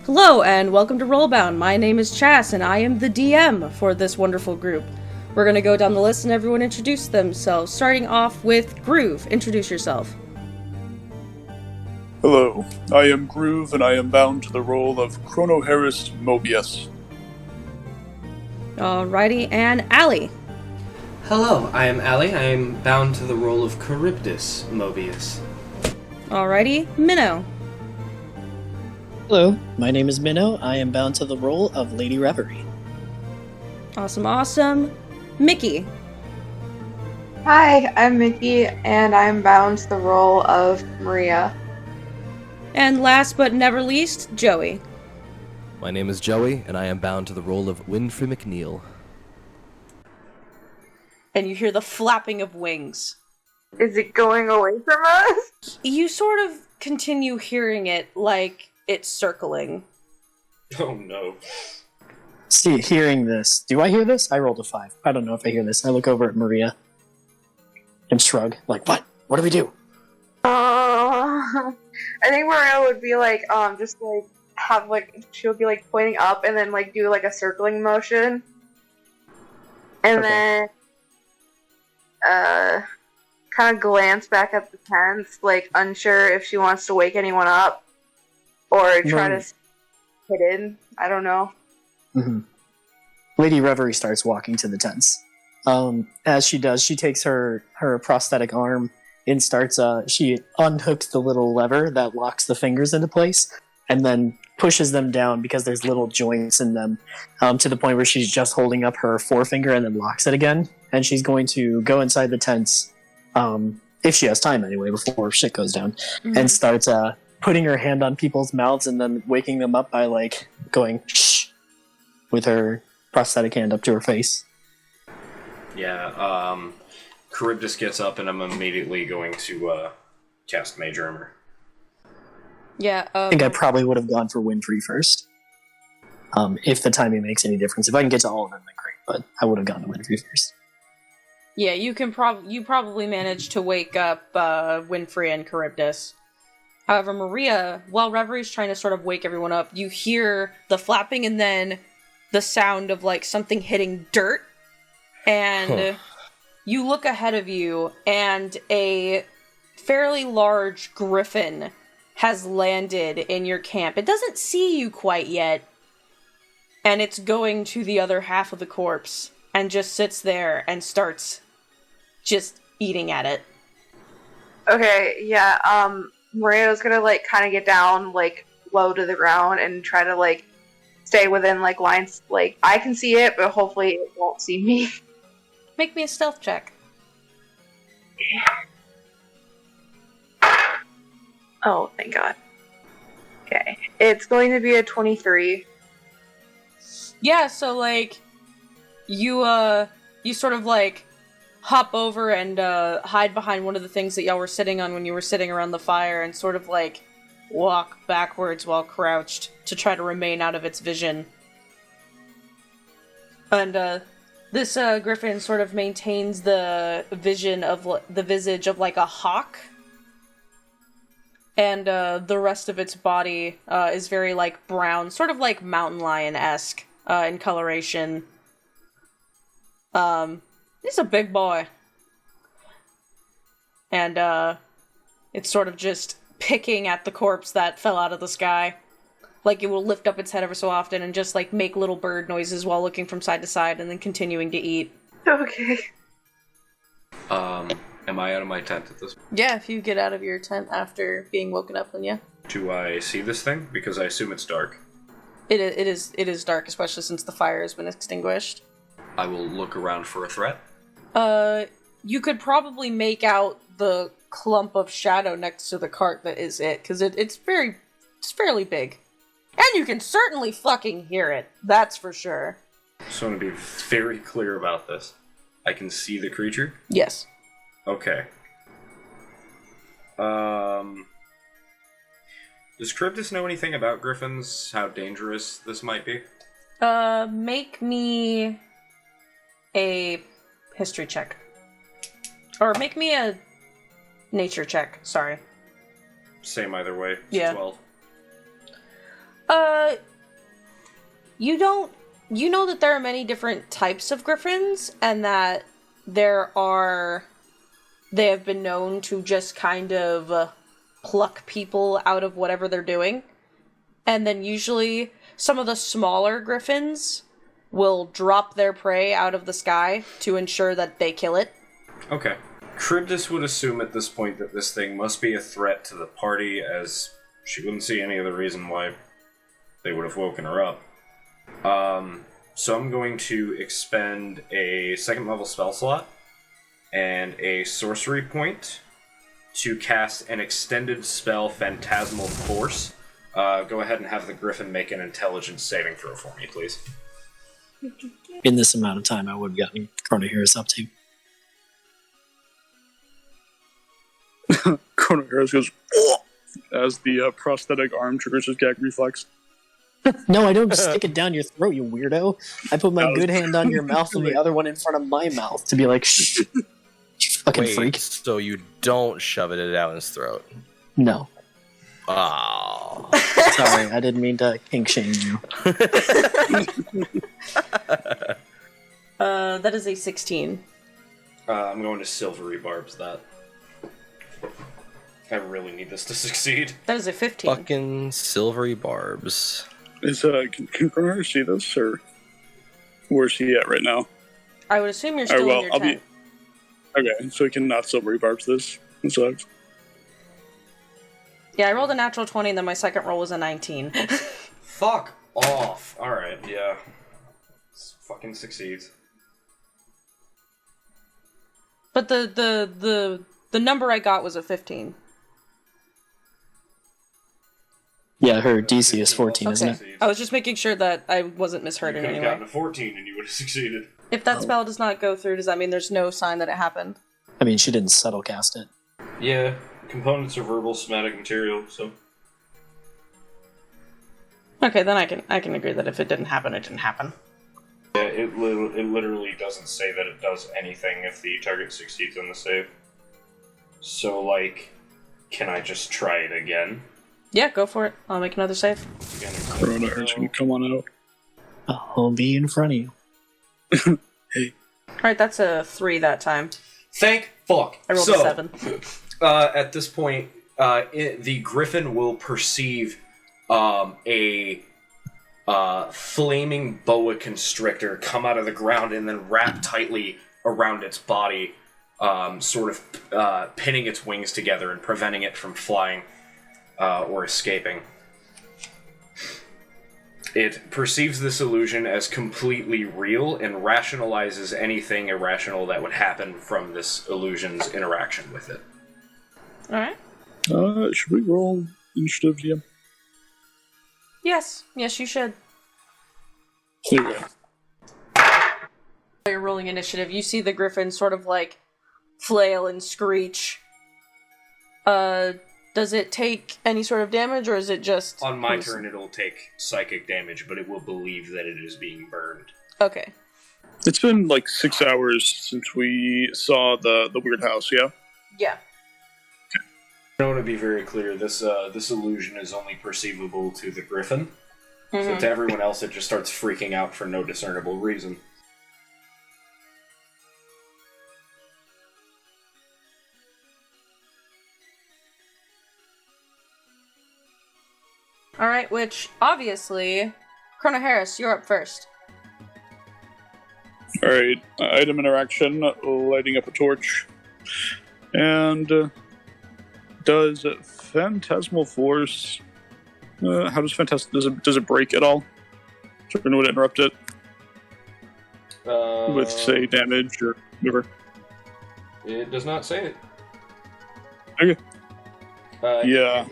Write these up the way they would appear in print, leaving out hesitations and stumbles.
Hello, and welcome to RollBound. My name is Chas, and I am the DM for this wonderful group. We're going to go down the list and everyone introduce themselves, starting off with Groove. Introduce yourself. Hello, I am Groove, and I am bound to the role of Chronoharist Mobius. Alrighty, and Allie. Hello, I am Allie. I am bound to the role of Charybdis Mobius. Alrighty, Minnow. Hello, my name is Minnow. I am bound to the role of Lady Reverie. Awesome. Mickey. Hi, I'm Mickey, and I'm bound to the role of Maria. And last but never least, Joey. My name is Joey, and I am bound to the role of Winfrey McNeil. And you hear the flapping of wings. Is it going away from us? You sort of continue hearing it like it's circling. Oh no. See, hearing this. Do I hear this? I rolled a 5. I don't know if I hear this. I look over at Maria and shrug. Like, what? What do we do? I think Maria would be like, just like, have like, she would be like pointing up and then like do like a circling motion. And Okay. then, kind of glance back at the tents, like unsure if she wants to wake anyone up or try to hit in. I don't know. Mm-hmm. Lady Reverie starts walking to the tents. As she does, she takes her prosthetic arm and starts, she unhooks the little lever that locks the fingers into place and then pushes them down because there's little joints in them, to the point where she's just holding up her forefinger and then locks it again. And she's going to go inside the tents, if she has time anyway, before shit goes down, and starts putting her hand on people's mouths and then waking them up by like going shh with her prosthetic hand up to her face. Yeah, Charybdis gets up and I'm immediately going to cast Mage Armor. Yeah, I think I probably would have gone for Winfrey first. If the timing makes any difference. If I can get to all of them, then great, but I would have gone to Winfrey first. Yeah, you probably managed to wake up Winfrey and Charybdis. However, Maria, while Reverie's trying to sort of wake everyone up, you hear the flapping and then the sound of like something hitting dirt, and you look ahead of you, and a fairly large griffin has landed in your camp. It doesn't see you quite yet, and it's going to the other half of the corpse and just sits there and starts just eating at it. Okay, yeah, Maria's gonna like kind of get down like low to the ground and try to like stay within like lines, like I can see it, but hopefully it won't see me. Make me a stealth check. Oh, thank God. Okay, it's going to be a 23. Yeah, so like you sort of like hop over and hide behind one of the things that y'all were sitting on when you were sitting around the fire and sort of like walk backwards while crouched to try to remain out of its vision. And this griffin sort of maintains the vision of the visage of like a hawk, and the rest of its body is very like brown, sort of like mountain lion-esque in coloration. He's a big boy. And it's sort of just picking at the corpse that fell out of the sky. Like, it will lift up its head ever so often and just, like, make little bird noises while looking from side to side and then continuing to eat. Okay. Am I out of my tent at this point? Yeah, if you get out of your tent after being woken up, then yeah. Do I see this thing? Because I assume it's dark. It is dark, especially since the fire has been extinguished. I will look around for a threat. You could probably make out the clump of shadow next to the cart that is it, because it's fairly big. And you can certainly fucking hear it, that's for sure. So I'm going to be very clear about this. I can see the creature? Yes. Okay. Does Charybdis know anything about griffins? How dangerous this might be? Make me a history check. Or make me a nature check, sorry. Same either way. It's Yeah. 12. You don't... You know that there are many different types of griffins, and that they have been known to just kind of pluck people out of whatever they're doing. And then usually some of the smaller griffins will drop their prey out of the sky to ensure that they kill it. Okay. Charybdis would assume at this point that this thing must be a threat to the party, as she wouldn't see any other reason why they would have woken her up. So I'm going to expend a 2nd level spell slot and a sorcery point to cast an extended spell, Phantasmal Force. Go ahead and have the griffin make an intelligence saving throw for me, please. In this amount of time, I would have gotten Chrono Harris up to. Chrono Harris goes, "Oh!" as the prosthetic arm triggers his gag reflex. No, I don't stick it down your throat, you weirdo. I put my good hand on your mouth and the other one in front of my mouth to be like, shh, you fucking Wait, freak. so you don't shove it down his throat? No. Oh. Sorry, I didn't mean to kink shame you. That is a 16. I'm going to silvery barbs that. I really need this to succeed. That is a 15. Fucking silvery barbs. Can Chrono Harris see this, or where's he at right now? I would assume you're still in your tent. Okay, so he can not silvery barbs this. That sucks. Yeah, I rolled a natural 20, and then my second roll was a 19. Fuck off. Alright, yeah. This fucking succeeds. But the number I got was a 15. Yeah, her DC is 14, isn't it? I was just making sure that I wasn't misheard You in could any have way. gotten a 14 and you would have succeeded. If that spell does not go through, does that mean there's no sign that it happened? I mean, she didn't subtle cast it. Yeah, components are verbal somatic material, so... Okay, then I can agree that if it didn't happen, it didn't happen. Yeah, it literally doesn't say that it does anything if the target succeeds on the save. So, like, can I just try it again? Yeah, go for it. I'll make another save. Again, Chrono Harris, can you come on out? I'll be in front of you. Hey. Alright, that's a 3 that time. Thank fuck! I rolled a 7. At this point, the griffin will perceive a flaming boa constrictor come out of the ground and then wrap tightly around its body, sort of pinning its wings together and preventing it from flying or escaping. It perceives this illusion as completely real and rationalizes anything irrational that would happen from this illusion's interaction with it. Alright. Should we roll initiative, GM? Yes, you should. There you go. While you're rolling initiative, you see the griffin sort of like flail and screech. Does it take any sort of damage, or is it just... On my turn, it'll take psychic damage, but it will believe that it is being burned. Okay. It's been like 6 hours since we saw the weird house, yeah? Yeah. I want to be very clear, this illusion is only perceivable to the griffin. So to everyone else, it just starts freaking out for no discernible reason. Alright, which, obviously... Chrono Harris, you're up first. Alright, item interaction, lighting up a torch. And does Phantasmal Force... how does does it break at all? So I know to interrupt it with, say, damage or whatever. It does not say it. Okay. Yeah.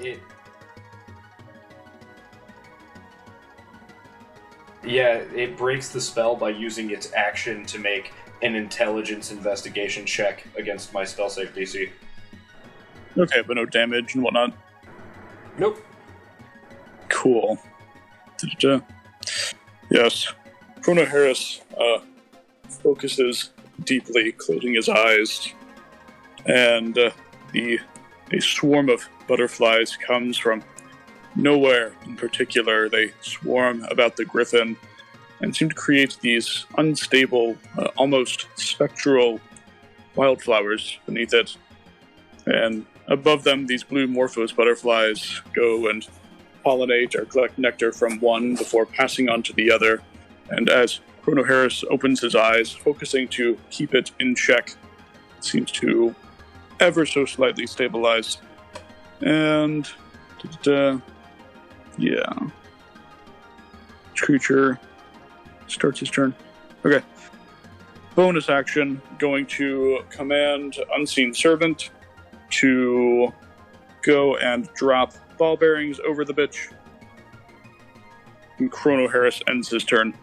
It breaks the spell by using its action to make an intelligence investigation check against my spell save DC. Okay, but no damage and whatnot. Nope. Cool. Yes. Chrono Harris focuses deeply, closing his eyes, and a swarm of butterflies comes from nowhere in particular. They swarm about the griffin and seem to create these unstable, almost spectral wildflowers beneath it. And above them, these blue Morphos butterflies go and pollinate or collect nectar from one before passing on to the other. And as Chrono Harris opens his eyes, focusing to keep it in check, it seems to ever so slightly stabilize. And yeah. Creature starts his turn. Okay. Bonus action, going to command Unseen Servant to go and drop ball bearings over the bitch. And Chrono Harris ends his turn.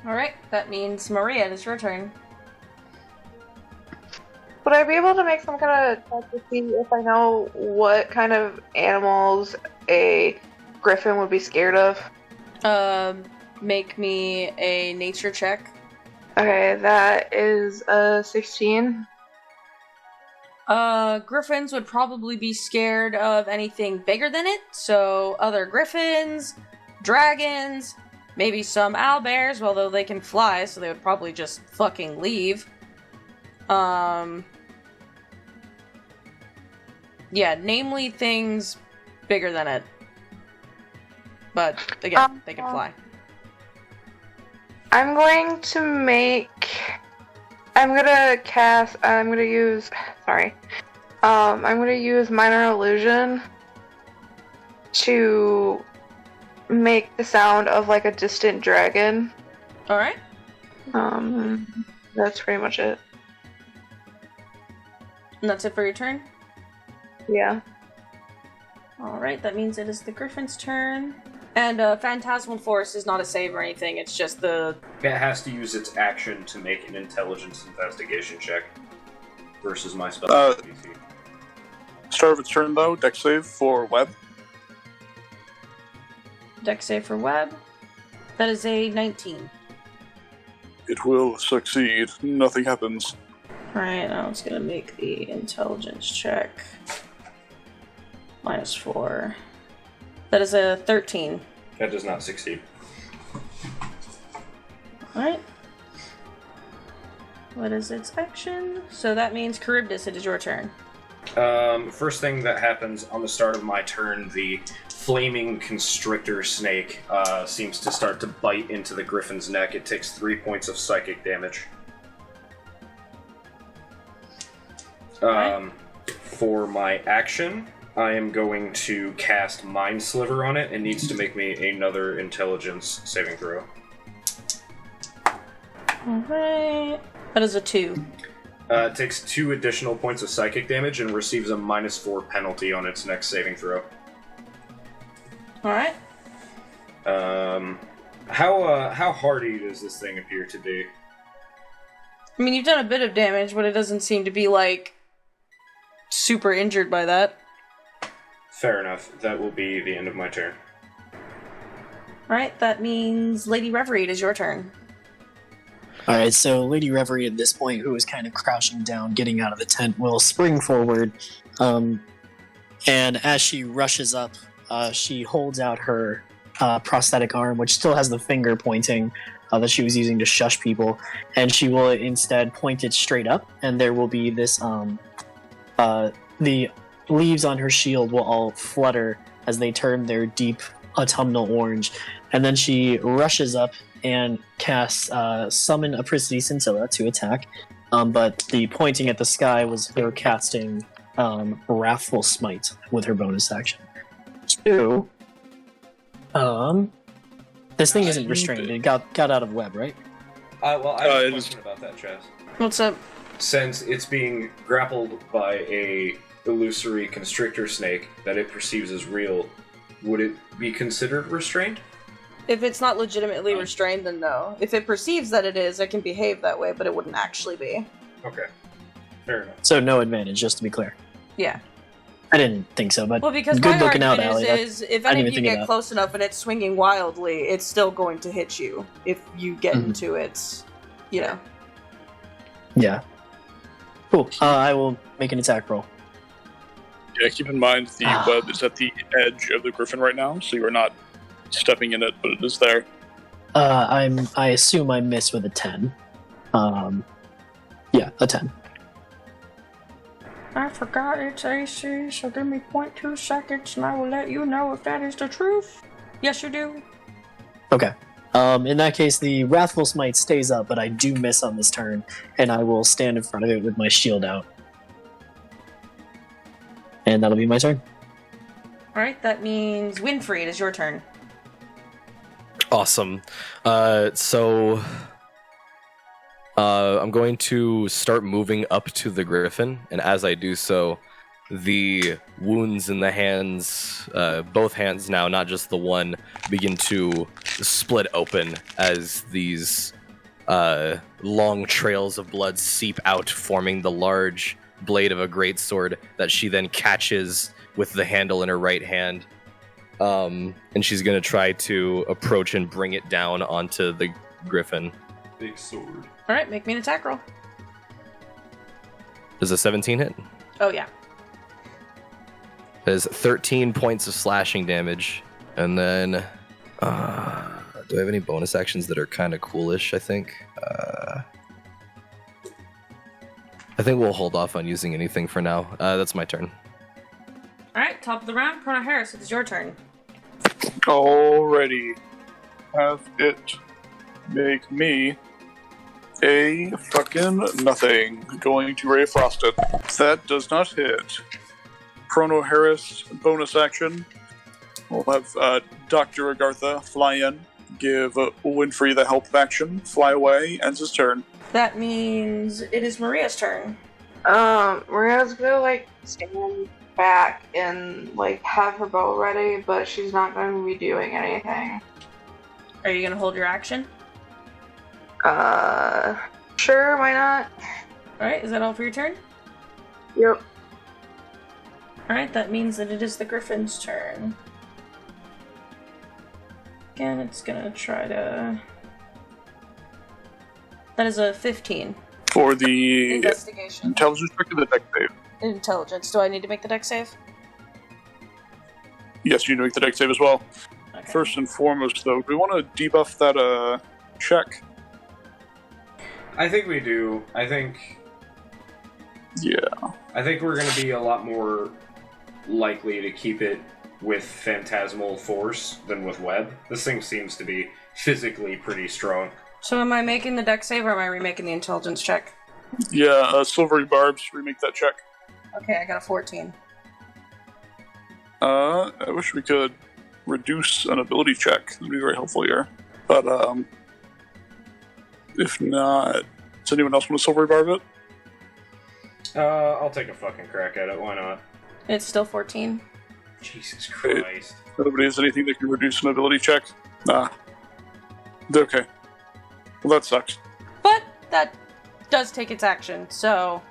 Alright, that means Maria, it is your turn. Would I be able to make some kind of check to see if I know what kind of animals a griffin would be scared of? Make me a nature check. Okay, that is a 16. Griffins would probably be scared of anything bigger than it, so other griffins, dragons, maybe some owlbears, although they can fly, so they would probably just fucking leave. Yeah, namely things bigger than it. But, again, they can fly. I'm going to use Minor Illusion to make the sound of like a distant dragon. Alright. That's pretty much it. And that's it for your turn? Yeah. Alright, that means it is the griffin's turn. And Phantasmal Force is not a save or anything, it's just the... It has to use its action to make an intelligence investigation check versus my spell DC. Start of its turn, though, dex save for Web. Dex save for Web. That is a 19. It will succeed. Nothing happens. Alright, now it's gonna make the intelligence check. -4. That is a 13. That does not succeed. Alright. What is its action? So that means Charybdis, it is your turn. First thing that happens on the start of my turn, the flaming constrictor snake seems to start to bite into the griffin's neck. It takes 3 points of psychic damage. For my action, I am going to cast Mind Sliver on it. It needs to make me another intelligence saving throw. Alright. That is a 2. It takes 2 additional points of psychic damage and receives a -4 penalty on its next saving throw. Alright. How hardy does this thing appear to be? I mean, you've done a bit of damage, but it doesn't seem to be, like, super injured by that. Fair enough. That will be the end of my turn. Alright, that means Lady Reverie, it is your turn. Alright, so Lady Reverie at this point, who is kind of crouching down, getting out of the tent, will spring forward, and as she rushes up, she holds out her prosthetic arm, which still has the finger pointing that she was using to shush people, and she will instead point it straight up, and there will be this, the leaves on her shield will all flutter as they turn their deep autumnal orange, and then she rushes up and casts Summon Apricity Scintilla to attack, but the pointing at the sky was her casting Wrathful Smite with her bonus action. 2. This thing isn't restrained. It got out of web, right? Well, I have a question about that, Chaz. What's up? Since it's being grappled by a illusory constrictor snake that it perceives as real, would it be considered restrained? If it's not legitimately restrained, then no. If it perceives that it is, it can behave that way, but it wouldn't actually be. Okay. Fair enough. So no advantage, just to be clear. Yeah. I didn't think so, but well, because good my looking out, argument Allie. is if any of you get close enough and it's swinging wildly, it's still going to hit you if you get into its, you know. Yeah. Cool. I will make an attack roll. Yeah, keep in mind the web is at the edge of the griffin right now, so you are not stepping in it, but it is there. I assume I miss with a 10. Yeah, a 10. I forgot it's AC, so give me 0.2 seconds and I will let you know if that is the truth. Yes, you do. Okay. In that case, the Wrathful Smite stays up, but I do miss on this turn, and I will stand in front of it with my shield out. And that'll be my turn. Alright, that means Winfrey, it is your turn. Awesome. I'm going to start moving up to the griffin, and as I do so, the wounds in the hands, both hands now, not just the one, begin to split open as these long trails of blood seep out, forming the large blade of a greatsword that she then catches with the handle in her right hand. And she's going to try to approach and bring it down onto the griffin. Big sword. Alright, make me an attack roll. Does a 17 hit? Oh, yeah. There's 13 points of slashing damage. And then, do I have any bonus actions that are kind of coolish, I think? I think we'll hold off on using anything for now. That's my turn. Alright, top of the round, Chrono Harris, it is your turn. Alrighty. Have it make me a fucking nothing. Going to Ray Frosted. That does not hit. Chrono Harris bonus action. We'll have Dr. Agartha fly in, give Winfrey the help action, fly away, ends his turn. That means it is Maria's turn. Maria's gonna stand back and have her bow ready, but she's not going to be doing anything. Are you gonna hold your action? Sure, why not? Alright, is that all for your turn? Yep. Alright, that means that it is the Griffin's turn. Again, it's gonna try to... That is a 15. For the Investigation. intelligence check or the deck save? Intelligence. Do I need to make the deck save? Yes, you need to make the deck save as well. Okay. First and foremost, though, do we want to debuff that check? I think we do. I think we're going to be a lot more likely to keep it with Phantasmal Force than with Web. This thing seems to be physically pretty strong. So am I making the deck save or am I remaking the intelligence check? Yeah, Silvery Barbs, remake that check. Okay, I got a 14. I wish we could reduce an ability check. That'd be very helpful here. But, if not, does anyone else want to Silvery Barb it? I'll take a fucking crack at it. Why not? It's still 14. Jesus Christ. Nobody has anything that can reduce an ability check? Nah. Okay. Well, that sucks. But that does take its action, so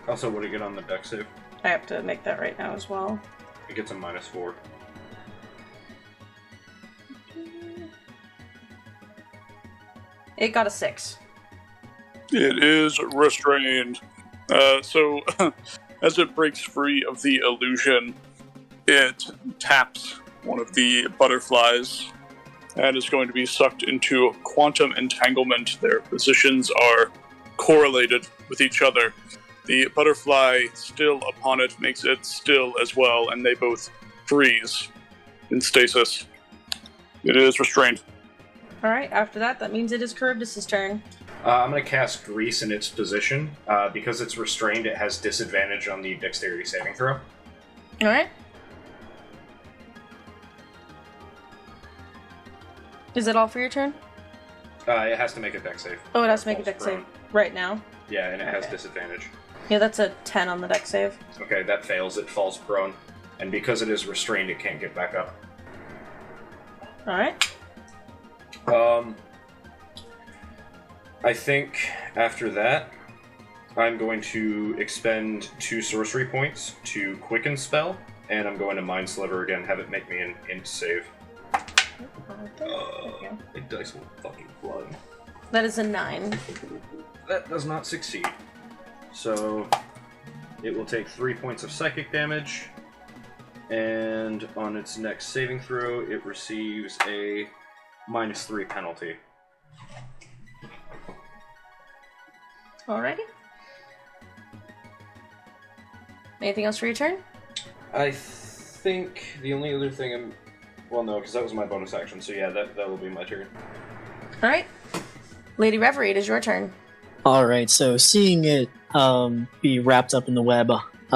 Also, what do you get on the deck save? I have to make that right now as well. It gets a -4. It got a 6. It is restrained. So, as it breaks free of the illusion, it taps one of the butterflies and is going to be sucked into quantum entanglement. Their positions are correlated with each other. The butterfly still upon it makes it still as well, and they both freeze in stasis. It is restrained. Alright, after that, that means it is Charybdis' turn. I'm going to cast Grease in its position. Because it's restrained, it has disadvantage on the dexterity saving throw. Alright. Is it all for your turn? It has to make a dex save. Oh, it has to make a Falls deck prone. save right now. Yeah, and it has Okay. disadvantage. Yeah, that's a 10 on the deck save. Okay, that fails. It falls prone. And because it is restrained, it can't get back up. Alright. I think after that, I'm going to expend 2 sorcery points to quicken spell, and I'm going to Mind Sliver again, have it make me an int save. My dice will fucking fly. That is a 9. That does not succeed. So, it will take 3 points of psychic damage, And on its next saving throw, it receives a -3 penalty. Alrighty. Anything else for your turn? I think the only other thing well, no, because that was my bonus action, so yeah, that will be my turn. Alright. Lady Reverie, it is your turn. Alright, so seeing it be wrapped up in the web,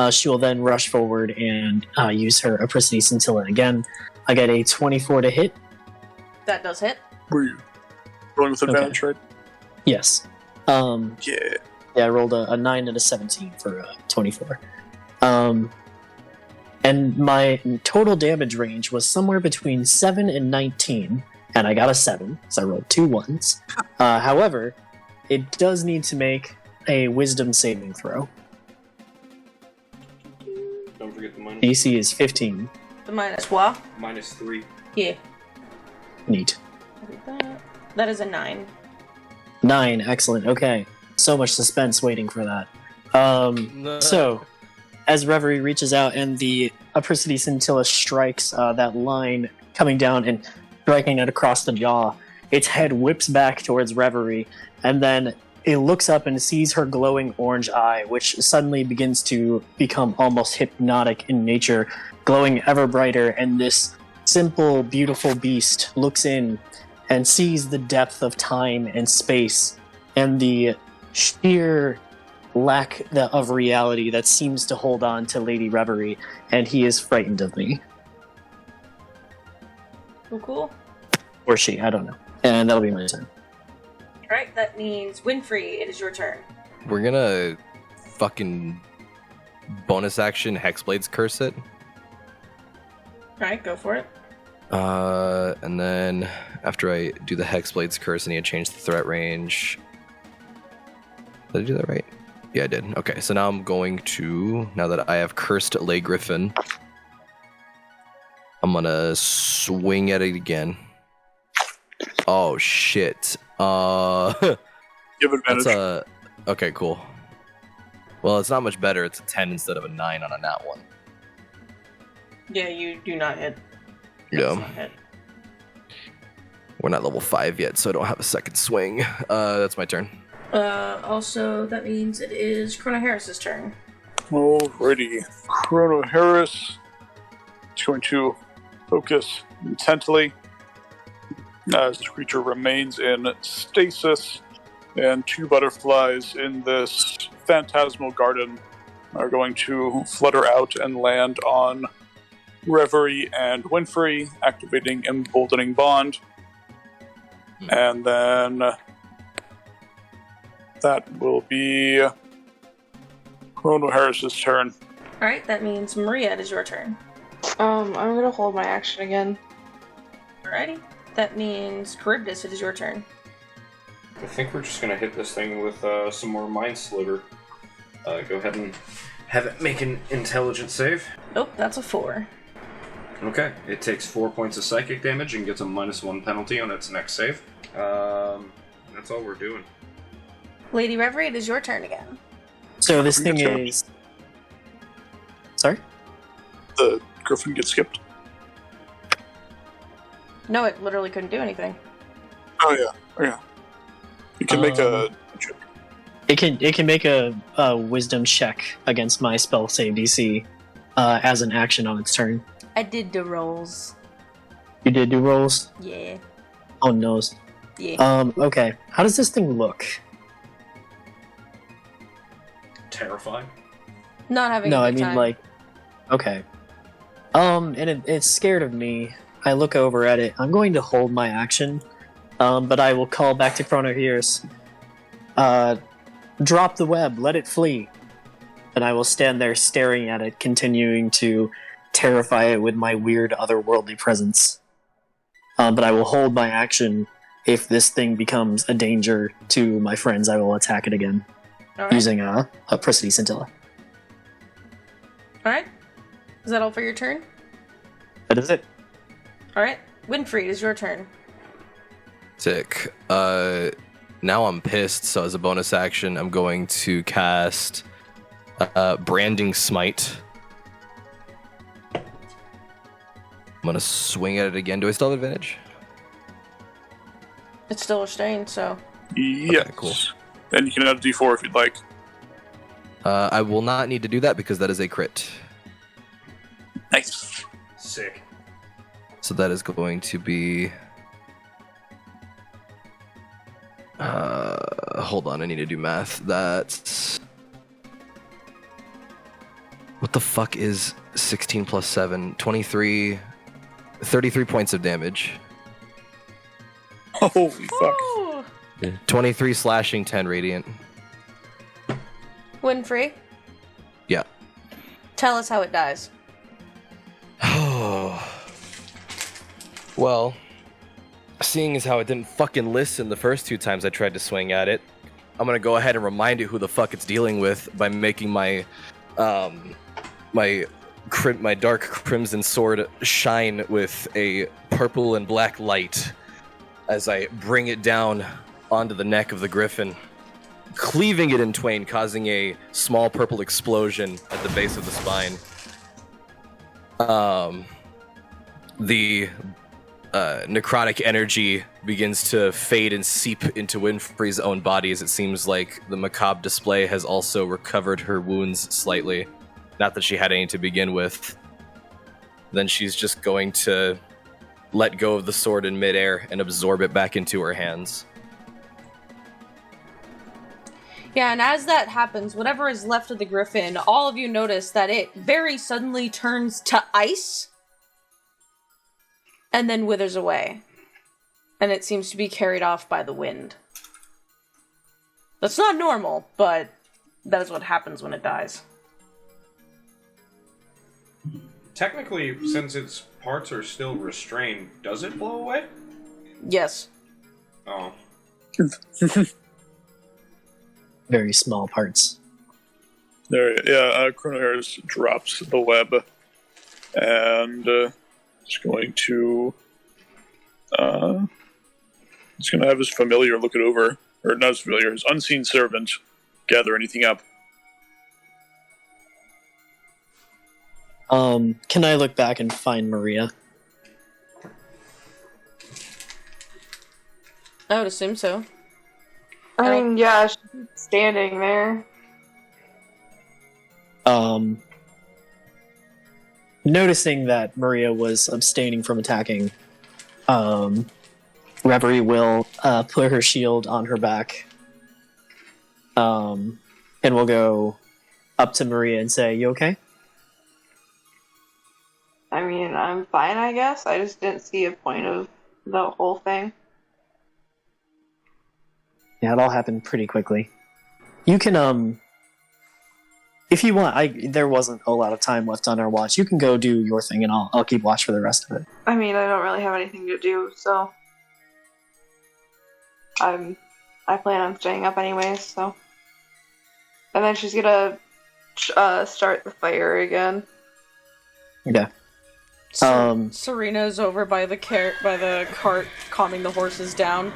she will then rush forward and use her Apricity Scintilla again. I get a 24 to hit. That does hit. Were you rolling with advantage, right? Yes. Yeah. Yeah, I rolled a 9 and a 17 for 24. And my total damage range was somewhere between 7 and 19, and I got a 7, so I rolled 2 ones. However, it does need to make a wisdom saving throw. Don't forget the minus. DC is 15. The minus what? -3. Yeah. Neat. That is a 9. 9, excellent, okay. So much suspense waiting for that. So, as Reverie reaches out and the Apricity Scintilla strikes that line coming down and striking it across the jaw, its head whips back towards Reverie, and then it looks up and sees her glowing orange eye, which suddenly begins to become almost hypnotic in nature, glowing ever brighter, and this simple, beautiful beast looks in and sees the depth of time and space and the sheer lack of reality that seems to hold on to Lady Reverie, and he is frightened of me. Cool. Or she, I don't know. And that'll be my turn. Alright, that means Winfrey, it is your turn. We're gonna fucking bonus action Hexblades curse it. Alright, go for it. And then after I do the Hexblades curse, I need to change the threat range. Did I do that right? Yeah, I did. Okay, so now I'm going to, now that I have cursed Lay Griffin, I'm gonna swing at it again. Oh shit. Give advantage. Okay, cool. Well, it's not much better. It's a 10 instead of a 9 on a nat 1. Yeah, you do not hit. Yeah. Does not hit. We're not level 5 yet, so I don't have a second swing. That's my turn. Also, that means it is Chrono Harris's turn. Alrighty. Chrono Harris is going to focus intently as the creature remains in stasis, and 2 butterflies in this phantasmal garden are going to flutter out and land on Reverie and Winfrey, activating Emboldening Bond. And then that will be Chrono Harris's turn. Alright, that means Maria, it is your turn. I'm gonna hold my action again. Alrighty. That means Charybdis, it is your turn. I think we're just gonna hit this thing with some more Mind Sliver. Go ahead and have it make an intelligence save. Nope, that's a 4. Okay, it takes 4 points of psychic damage and gets a -1 penalty on its next save. That's all we're doing. Lady Reverie, it is your turn again. So this thing is... Sorry? The Griffin gets skipped. No, it literally couldn't do anything. Oh yeah. You can make a check. It can make a wisdom check against my spell save DC as an action on its turn. I did the rolls. You did do rolls? Yeah. Oh no. Yeah. Okay. How does this thing look? Terrifying. Not having No, a I good mean time. like... Okay. And it's scared of me. I look over at it. I'm going to hold my action, but I will call back to Chrono Harris. Drop the web, let it flee. And I will stand there staring at it, continuing to terrify it with my weird otherworldly presence. But I will hold my action. If this thing becomes a danger to my friends, I will attack it again, Alright. using a Apricity Scintilla. Alright. Is that all for your turn? That is it. Alright. Winfrey, it is your turn. Sick. Now I'm pissed, so as a bonus action, I'm going to cast Branding Smite. I'm gonna swing at it again. Do I still have advantage? It's still restrained, so. Yes. Okay, cool. And you can add a d4 if you'd like. I will not need to do that because that is a crit. Nice. Sick. So that is going to be... hold on, I need to do math. That's... What the fuck is 16 plus 7? 23... 33 points of damage. Holy fuck. Ooh. 23 slashing, 10 radiant. Winfrey, Yeah. tell us how it dies. Well, seeing as how it didn't fucking listen the first 2 times I tried to swing at it, I'm gonna go ahead and remind it who the fuck it's dealing with by making my my dark crimson sword shine with a purple and black light as I bring it down onto the neck of the griffin, cleaving it in twain, causing a small purple explosion at the base of the spine. The necrotic energy begins to fade and seep into Winfrey's own body as it seems like the macabre display has also recovered her wounds slightly. Not that she had any to begin with. Then she's just going to let go of the sword in midair and absorb it back into her hands. Yeah, and as that happens, whatever is left of the griffin, all of you notice that it very suddenly turns to ice and then withers away. And it seems to be carried off by the wind. That's not normal, but that is what happens when it dies. Technically, since its parts are still restrained, does it blow away? Yes. Oh. Very small parts. There, yeah, Chronoharis drops the web and is going to have his familiar look it over, or not his familiar, his unseen servant gather anything up. Can I look back and find Maria? I would assume so. I mean, yeah, she's standing there. Noticing that Maria was abstaining from attacking, Reverie will put her shield on her back, and will go up to Maria and say, "You okay?" I mean, I'm fine, I guess. I just didn't see a point of the whole thing. Yeah, it all happened pretty quickly. You can, if you want, there wasn't a lot of time left on our watch. You can go do your thing, and I'll keep watch for the rest of it. I mean, I don't really have anything to do, so I plan on staying up anyways. So, and then she's gonna start the fire again. Okay. Serena's over by the cart, calming the horses down.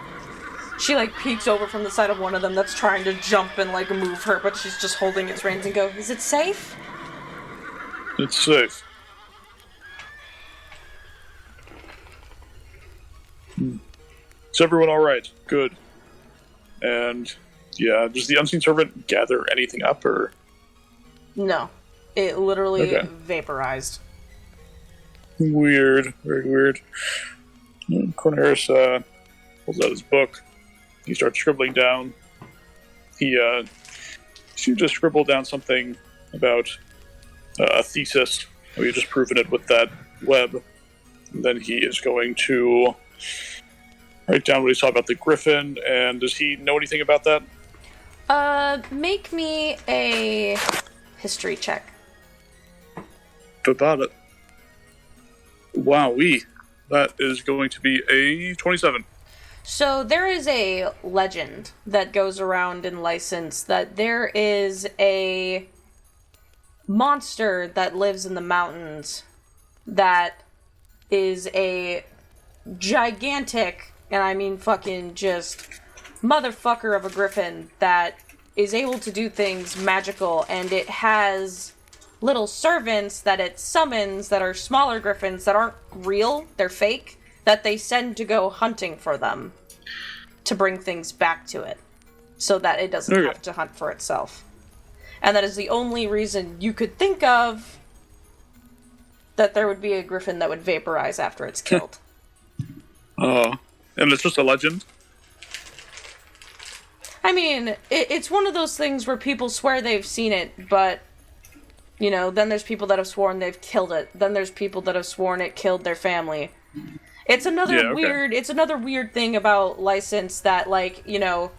She, peeks over from the side of one of them that's trying to jump and, move her, but she's just holding its reins and go, "Is it safe?" It's safe. Is everyone alright? Good. And, yeah, does the unseen servant gather anything up, or...? No. It literally Okay. vaporized. Weird. Very weird. Cornelius pulls out his book. He starts scribbling down. He seems to scribble down something about a thesis. We had just proven it with that web. And then he is going to write down what he saw about the griffin. And does he know anything about that? Make me a history check. About it. Wowee. That is going to be a 27. So there is a legend that goes around in Lysince that there is a monster that lives in the mountains that is a gigantic, and I mean fucking just motherfucker of a griffin that is able to do things magical, and it has little servants that it summons that are smaller griffins that aren't real, they're fake, that they send to go hunting for them to bring things back to it so that it doesn't have to hunt for itself. And that is the only reason you could think of that there would be a griffin that would vaporize after it's killed. Oh, and it's just a legend? I mean, it's one of those things where people swear they've seen it, but, you know, then there's people that have sworn they've killed it. Then there's people that have sworn it killed their family. It's another weird thing about Lysince that, like, you know,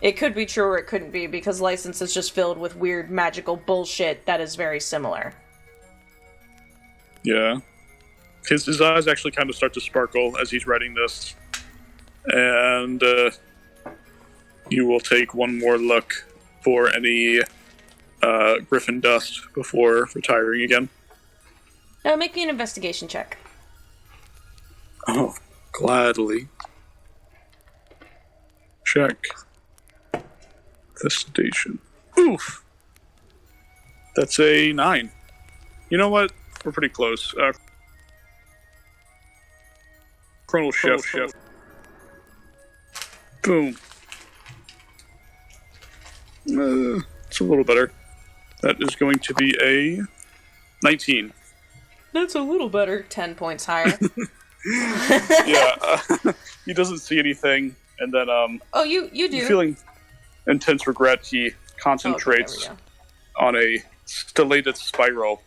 it could be true or it couldn't be, because Lysince is just filled with weird magical bullshit that is very similar. Yeah. His eyes actually kind of start to sparkle as he's writing this. And you will take one more look for any griffin dust before retiring again. Now make me an investigation check. Oh, gladly. Check. Investigation. Oof! That's a 9. You know what? We're pretty close. Chronal shift. Boom. It's a little better. That is going to be a 19. That's a little better. 10 points higher. Yeah, he doesn't see anything, and then oh, you do. Feeling intense regret, he concentrates on a stellated spiral,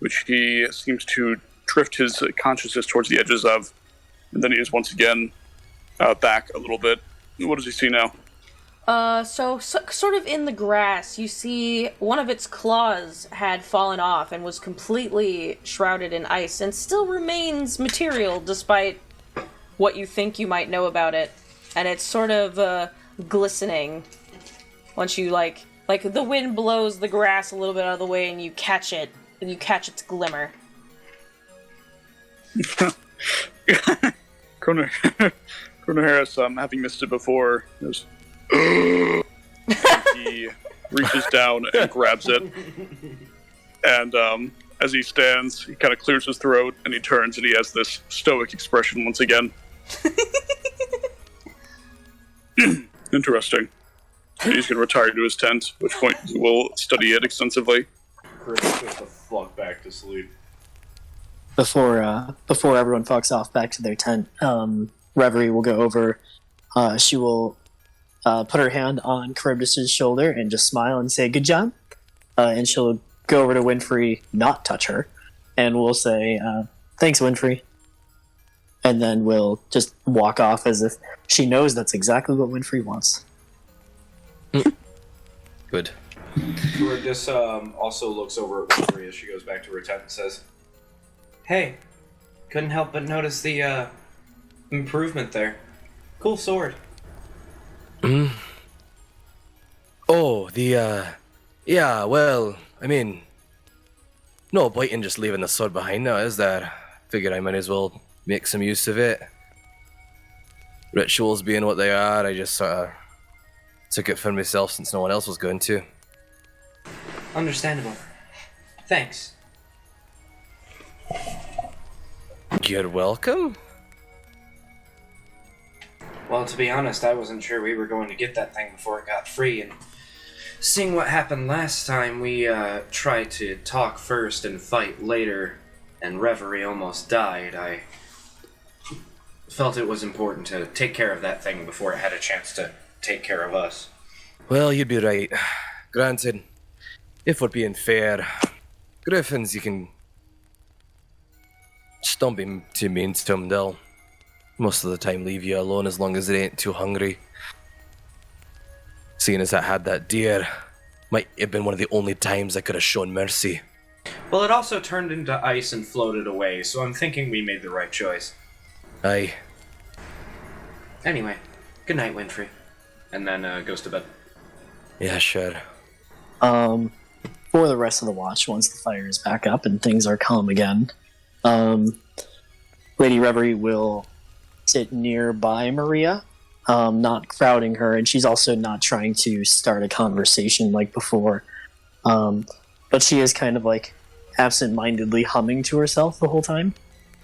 which he seems to drift his consciousness towards the edges of, and then he is once again back a little bit. What does he see now? So sort of in the grass, you see one of its claws had fallen off and was completely shrouded in ice and still remains material despite what you think you might know about it. And it's sort of glistening once you like the wind blows the grass a little bit out of the way and you catch it, and you catch its glimmer. Chrono Harris, having missed it before, is he reaches down and grabs it, and as he stands, he kind of clears his throat, and he turns, and he has this stoic expression once again. Interesting. He's going to retire to his tent, at which point he will study it extensively. Chris goes the fuck back to sleep. Before everyone fucks off back to their tent, Reverie will go over. She will put her hand on Charybdis' shoulder and just smile and say, "Good job." And she'll go over to Winfrey, not touch her, and we'll say, "Thanks, Winfrey." And then we'll just walk off as if she knows that's exactly what Winfrey wants. Good. Charybdis also looks over at Winfrey as she goes back to her tent and says, "Hey, couldn't help but notice the improvement there. Cool sword." Oh, yeah, well, I mean, no point in just leaving the sword behind now, is there? Figured I might as well make some use of it. Rituals being what they are, I just sort of took it for myself since no one else was going to. Understandable. Thanks. You're welcome. Well, to be honest, I wasn't sure we were going to get that thing before it got free, and seeing what happened last time, we tried to talk first and fight later, and Reverie almost died. I felt it was important to take care of that thing before it had a chance to take care of us. Well, you'd be right. Granted, if we're being fair, griffins, you can just don't be too mean to them. They'll most of the time leave you alone as long as they ain't too hungry. Seeing as I had that deer, might have been one of the only times I could have shown mercy. Well, it also turned into ice and floated away, so I'm thinking we made the right choice. Aye. Anyway, good night, Winfrey. And then goes to bed. Yeah, sure. For the rest of the watch, once the fire is back up and things are calm again, Lady Reverie will sit nearby Maria, not crowding her, and she's also not trying to start a conversation like before. but she is kind of like absent-mindedly humming to herself the whole time.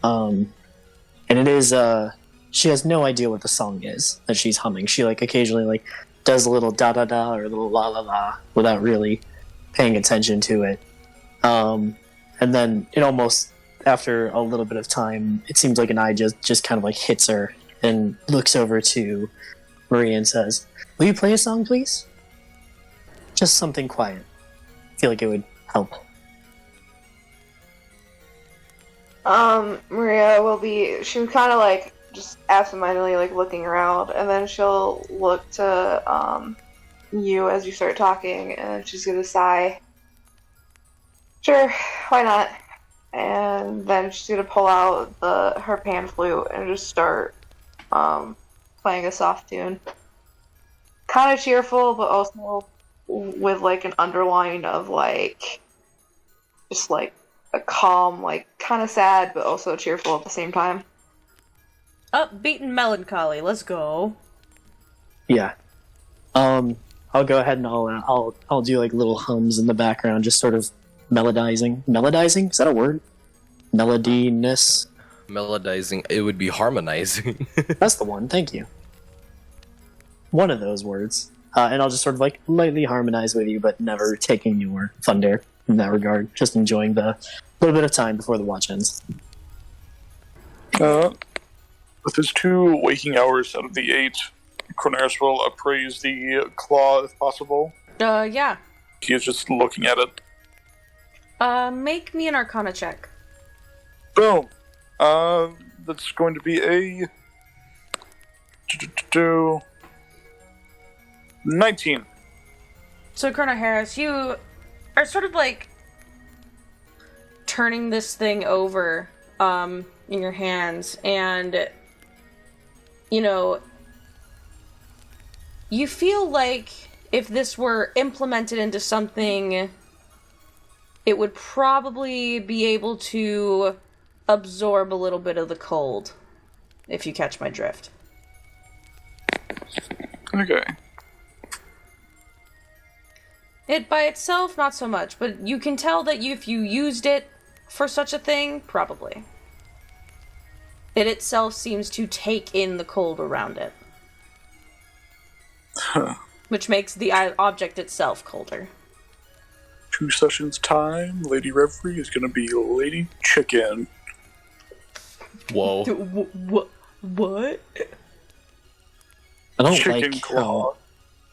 And it is she has no idea what the song is that she's humming. She like occasionally like does a little da da da or a little la la la without really paying attention to it. And then it almost, after a little bit of time, it seems like an eye just kind of like hits her and looks over to Maria and says, "Will you play a song, please? Just something quiet. I feel like it would help." Maria will be, she's kind of like just absentmindedly like looking around, and then she'll look to you as you start talking, and she's gonna sigh. Sure, why not? And then she's gonna pull out her pan flute and just start playing a soft tune. Kind of cheerful, but also with like an underline of like just like a calm, like kind of sad, but also cheerful at the same time. Upbeat and melancholy. Let's go. Yeah. I'll go ahead and I'll do like little hums in the background, just sort of melodizing. Melodizing? Is that a word? Melodiness. Melodizing. It would be harmonizing. That's the one. Thank you. One of those words. And I'll just sort of like lightly harmonize with you, but never taking your thunder in that regard. Just enjoying the little bit of time before the watch ends. With his 2 waking hours out of the 8, Cronaris will appraise the claw if possible. Yeah. He is just looking at it. Make me an Arcana check. Boom! That's going to be a... 19. So, Colonel Harris, you are sort of like turning this thing over in your hands, and you know, you feel like if this were implemented into something, it would probably be able to absorb a little bit of the cold, if you catch my drift. Okay. It by itself, not so much, but you can tell that if you used it for such a thing, probably. It itself seems to take in the cold around it. Huh. Which makes the object itself colder. 2 sessions time, Lady Reverie is going to be Lady Chicken. Whoa. What? I don't Chicken like claw.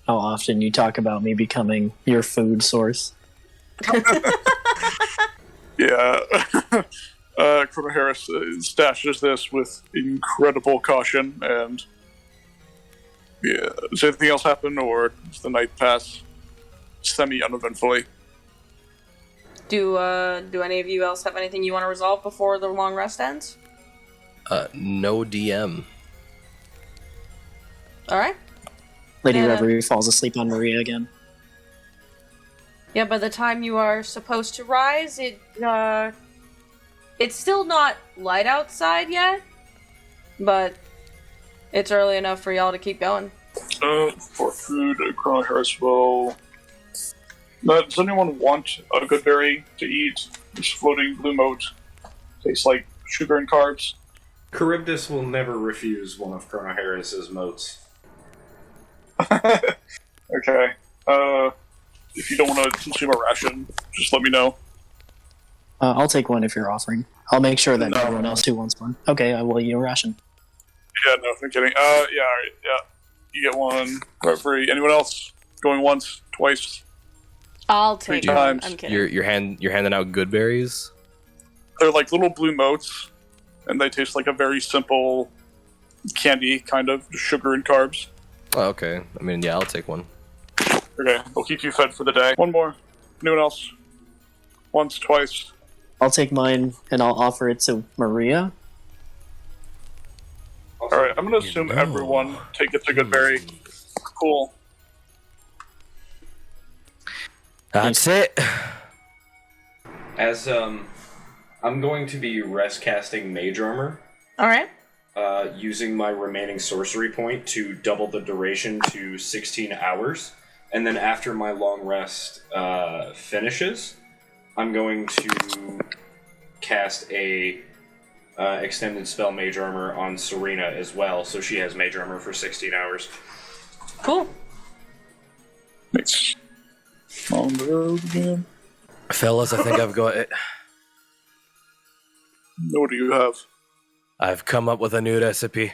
how often you talk about me becoming your food source. Yeah. Colonel Harris stashes this with incredible caution, and yeah. Does anything else happen, or does the night pass semi-uneventfully? Do any of you else have anything you want to resolve before the long rest ends? No DM. Alright. Lady Yeah. Reverie falls asleep on Maria again. Yeah, by the time you are supposed to rise, it's still not light outside yet, but it's early enough for y'all to keep going. For food, Colonel Harris will... does anyone want a good berry to eat? This floating blue mote tastes like sugar and carbs. Charybdis will never refuse one of Colonel Harris's motes. Okay. If you don't want to consume a ration, just let me know. I'll take one if you're offering. I'll make sure that No. everyone else who wants one. Okay, I will eat a ration. Yeah, no, I'm kidding. Yeah, alright, yeah. You get one. Referee. Anyone else? Going once, twice? I'll take 3 one. times. I'm kidding. You're handing out good berries? They're like little blue motes, and they taste like a very simple candy, kind of, just sugar and carbs. Oh, okay. I mean, yeah, I'll take one. Okay, they'll keep you fed for the day. One more. Anyone else? Once, twice. I'll take mine and I'll offer it to Maria. Alright, I'm gonna assume everyone take it to Goodberry. Cool. That's it. As I'm going to be rest casting Mage Armor, Alright. using my remaining sorcery point to double the duration to 16 hours, and then after my long rest finishes, I'm going to cast a extended spell Mage Armor on Serena as well, so she has Mage Armor for 16 hours. Cool. Thanks. On the road again. Fellas, I think I've got it. What do you have? I've come up with a new recipe.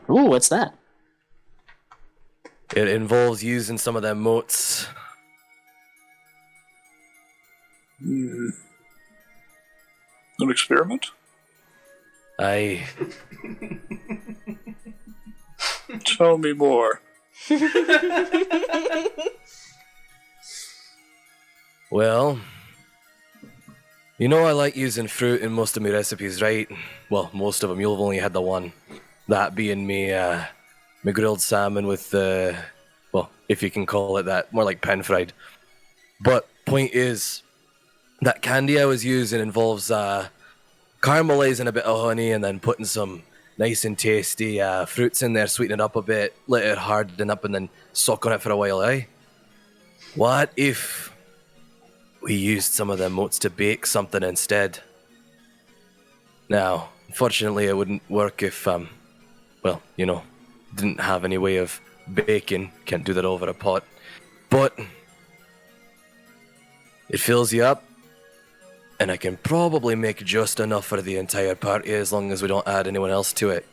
Ooh, what's that? It involves using some of them moats. An experiment? Aye. Tell me more. Well, you know I like using fruit in most of my recipes, right? Well, most of them. You'll have only had the one. That being me grilled salmon with well, if you can call it that, more like pan-fried. But point is, that candy I was using involves caramelizing a bit of honey and then putting some nice and tasty fruits in there, sweeten it up a bit, let it harden up, and then soak on it for a while, eh? What if we used some of them oats to bake something instead? Now, unfortunately, it wouldn't work if, well, you know, didn't have any way of baking. Can't do that over a pot. But it fills you up, and I can probably make just enough for the entire party as long as we don't add anyone else to it.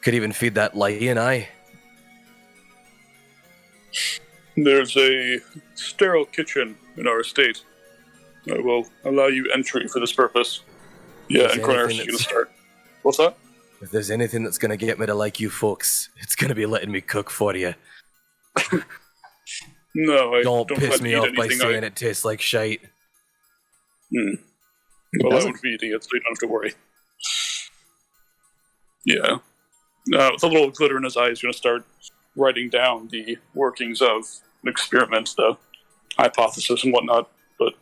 Could even feed that lion eye. There's a sterile kitchen in our estate. I will allow you entry for this purpose. Yeah, Is and there Cronair anything is going to that's- start. What's that? If there's anything that's gonna get me to like you folks, it's gonna be letting me cook for you. No, I Don't don't piss plan to me eat off by anything. saying it tastes like shite. Well, I doesn't. won't be eating it, so you don't have to worry. Yeah. With a little glitter in his eye, he's going to start writing down the workings of an experiment, the hypothesis and whatnot. But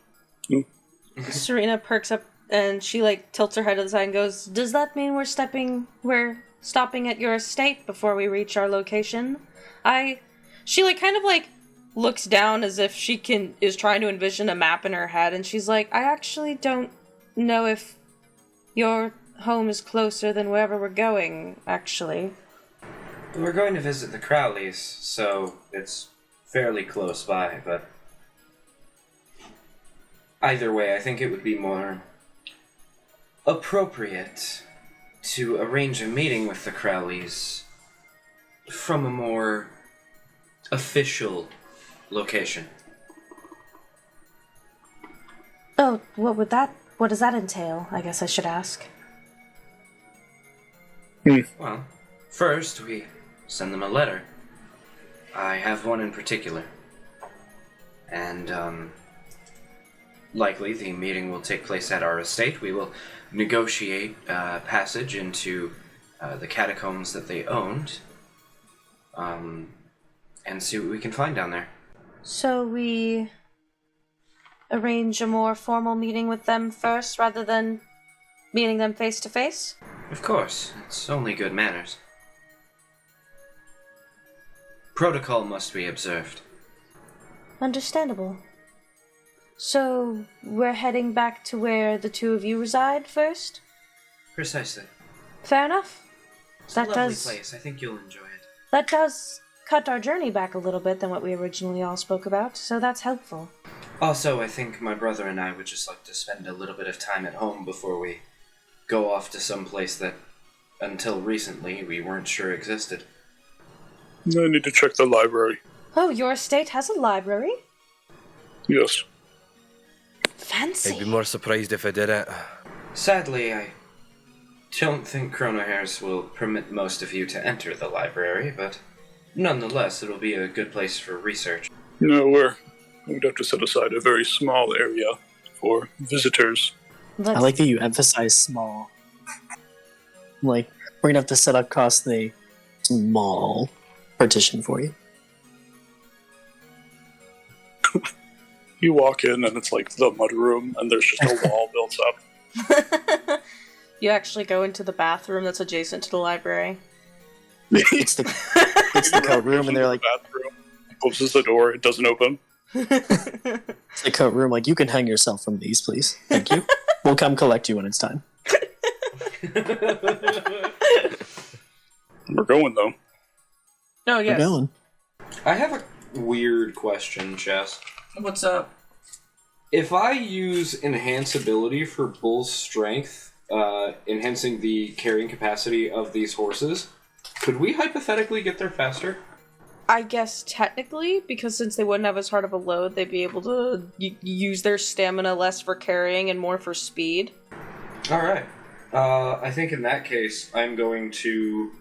Serena perks up and she like tilts her head to the side and goes, "Does that mean we're stopping at your estate before we reach our location?" She like kind of like looks down as if she is trying to envision a map in her head, and she's like, "I actually don't know if your home is closer than wherever we're going, actually." We're going to visit the Crowleys, so it's fairly close by, but either way, I think it would be more appropriate to arrange a meeting with the Crowleys from a more official location. Oh, what does that entail? I guess I should ask. Well, first we send them a letter. I have one in particular. And, likely the meeting will take place at our estate. We will negotiate passage into the catacombs that they owned, and see what we can find down there. So we arrange a more formal meeting with them first rather than meeting them face to face? Of course, it's only good manners. Protocol must be observed. Understandable. So we're heading back to where the two of you reside first? Precisely. Fair enough. It's That a lovely does- place. I think you'll enjoy it. That does cut our journey back a little bit than what we originally all spoke about, so that's helpful. Also, I think my brother and I would just like to spend a little bit of time at home before we go off to some place that, until recently, we weren't sure existed. I need to check the library. Oh, your estate has a library? Yes. Fancy. I'd be more surprised if I didn't. Sadly, I don't think Chronohairs will permit most of you to enter the library, but nonetheless, it'll be a good place for research. No, we'd have to set aside a very small area for visitors. I like that you emphasize small. Like, we're gonna have to set up cost the small partition for you. You walk in and it's like the mud room, and there's just a wall built up. You actually go into the bathroom that's adjacent to the library. It's the coat room, and they're like, bathroom. Closes the door, it doesn't open. The coat room, like, you can hang yourself from these, please. Thank you. We'll come collect you when it's time. We're going, though. Oh, yes. We're going. I have a weird question, Chess. What's up? If I use enhance ability for Bull's strength, enhancing the carrying capacity of these horses, could we hypothetically get there faster? I guess technically, because since they wouldn't have as hard of a load, they'd be able to use their stamina less for carrying and more for speed. Alright. I think in that case, I'm going to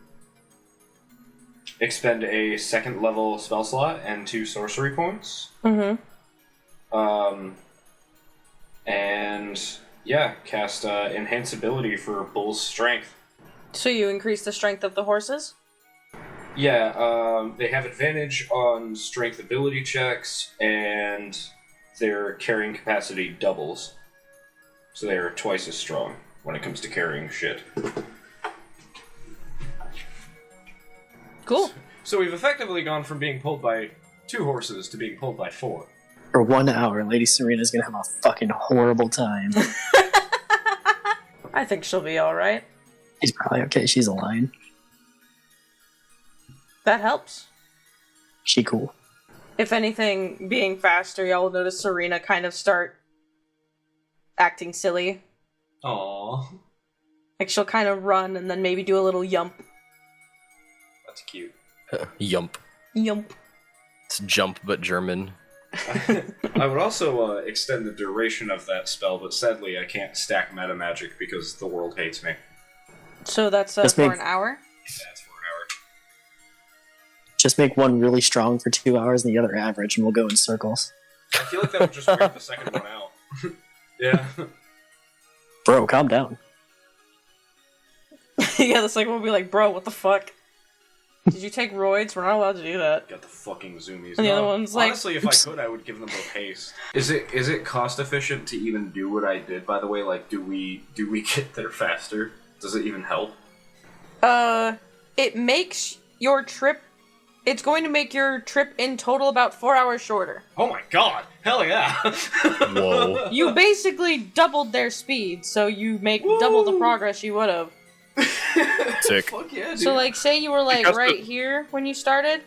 expend a second level spell slot and 2 sorcery points. Mm-hmm. And yeah, cast enhance ability for Bull's strength. So you increase the strength of the horses? Yeah, they have advantage on strength ability checks, and their carrying capacity doubles. So they are twice as strong when it comes to carrying shit. Cool. So we've effectively gone from being pulled by 2 horses to being pulled by 4. For 1 hour, Lady Serena's gonna have a fucking horrible time. I think she'll be alright. She's probably okay. She's a lion. That helps. She cool. If anything, being faster, y'all will notice Serena kind of start acting silly. Aww. Like, she'll kind of run and then maybe do a little yump. That's cute. Yump. Yump. It's jump, but German. I would also extend the duration of that spell, but sadly I can't stack meta magic because the world hates me. So that's Just for make- an hour? That's for an hour. Just make one really strong for 2 hours and the other average, and we'll go in circles. I feel like that would just wear the second one out. Yeah. Bro, calm down. Yeah, the second one will be like, bro, what the fuck? Did you take roids? We're not allowed to do that. Got the fucking zoomies. And the other one's like, honestly, if I could, I would give them both haste. Is it cost efficient to even do what I did? By the way, like, do we get there faster? Does it even help? it makes your trip, it's going to make your trip in total about 4 hours shorter. Oh my god! Hell yeah! Whoa. You basically doubled their speed, so you make double the progress you would have. Sick. Fuck yeah, dude. So, like, say you were, like, Because right here when you started,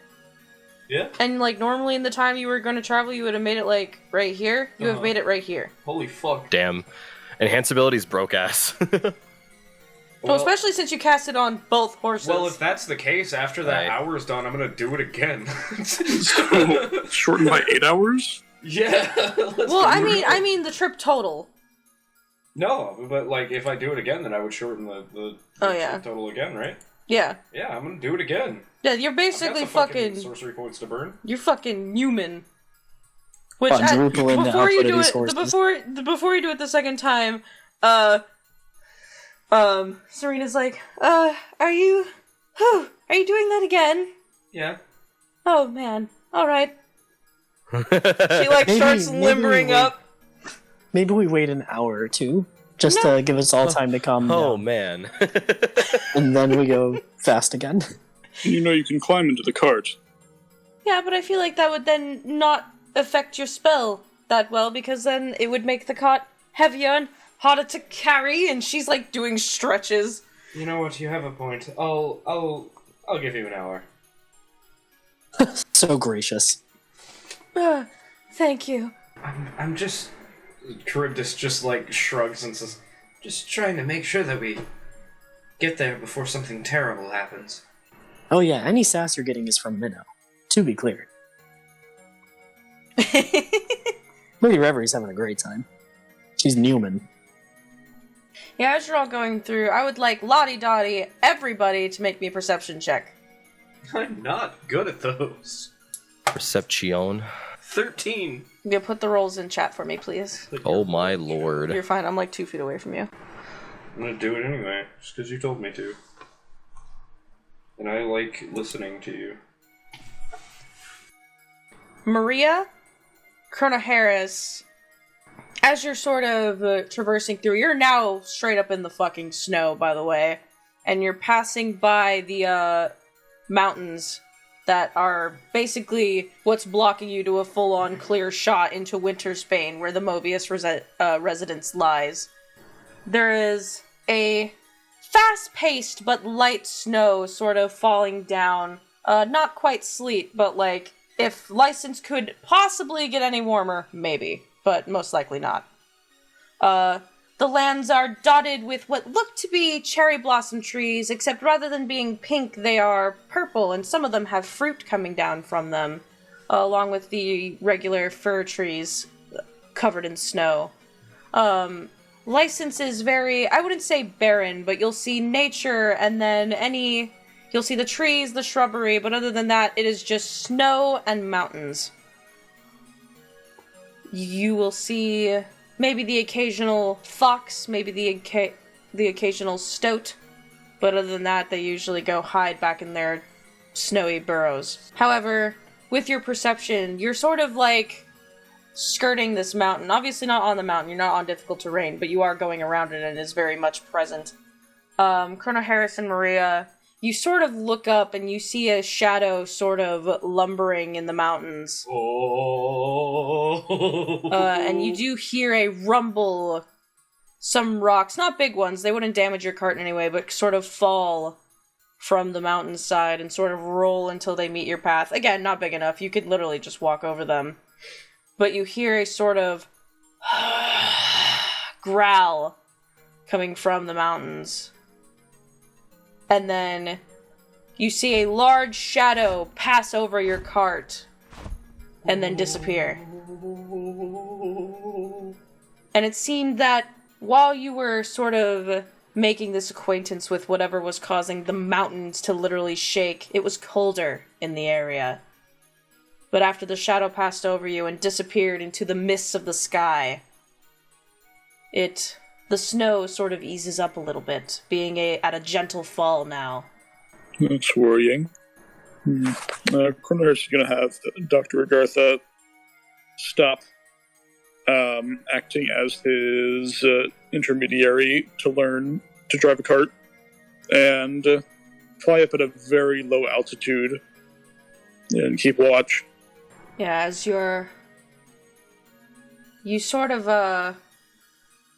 Yeah. and, like, normally in the time you were going to travel, you would have made it, like, right here. You have Uh-huh. made it right here. Holy fuck. Damn. Enhance abilities broke ass. Well, especially since you cast it on both horses. Well, if that's the case, after that Right. hour is done, I'm gonna do it again. So, shortened by 8 hours? Yeah. let's Well, do it. I mean the trip total. No, but like if I do it again, then I would shorten the Oh, yeah. total again, right? Yeah. Yeah, I'm gonna do it again. Yeah, you're I've got basically some fucking, sorcery points to burn. you're fucking human. Which, Quadruple in the before you output of do these it, horses. before you do it the second time, Serena's like, are you doing that again? Yeah. Oh, man. Alright. She, like, Maybe- starts maybe limbering we- up. Maybe we wait an hour or two, just to give us all time to calm Oh down. man. And then we go fast again. You know you can climb into the cart. Yeah, but I feel like that would then not affect your spell that well, because then it would make the cart heavier and harder to carry, and she's, like, doing stretches. You know what? You have a point. I'll give you an hour. So gracious. Thank you. I'm just. Charybdis just like shrugs and says, "Just trying to make sure that we get there before something terrible happens." Oh yeah, any sass you're getting is from Minnow. To be clear. Lady Revery's having a great time. She's Newman. Yeah, as you're all going through, I would like Lottie Dottie, everybody, to make me a perception check. I'm not good at those. Perception. 13. You put the rolls in chat for me, please. Oh my lord. You're fine. I'm like 2 feet away from you. I'm gonna do it anyway, just because you told me to. And I like listening to you. Maria, Colonel Harris, as you're sort of traversing through, you're now straight up in the fucking snow, by the way, and you're passing by the mountains that are basically what's blocking you to a full-on clear shot into Wintersbane, where the Mobius residence lies. There is a fast-paced but light snow sort of falling down. Not quite sleet, but like, if Lysince could possibly get any warmer, maybe, but most likely not. The lands are dotted with what look to be cherry blossom trees, except rather than being pink, they are purple, and some of them have fruit coming down from them, along with the regular fir trees covered in snow. Lysince is very, I wouldn't say barren, but you'll see nature, and then you'll see the trees, the shrubbery, but other than that, it is just snow and mountains. You will see maybe the occasional fox, maybe the occasional stoat, but other than that, they usually go hide back in their snowy burrows. However, with your perception, you're sort of like skirting this mountain. Obviously not on the mountain, you're not on difficult terrain, but you are going around it and it is very much present. Colonel Harris and Maria, you sort of look up and you see a shadow sort of lumbering in the mountains. And you do hear a rumble. Some rocks, not big ones, they wouldn't damage your cart in any way, but sort of fall from the mountainside and sort of roll until they meet your path. Again, not big enough, you could literally just walk over them. But you hear a sort of growl coming from the mountains. And then you see a large shadow pass over your cart and then disappear. And it seemed that while you were sort of making this acquaintance with whatever was causing the mountains to literally shake, it was colder in the area. But after the shadow passed over you and disappeared into the mists of the sky, the snow sort of eases up a little bit, being at a gentle fall now. That's worrying. Colonel Harris is going to have Dr. Agartha stop acting as his intermediary to learn to drive a cart and fly up at a very low altitude and keep watch. Yeah, as you sort of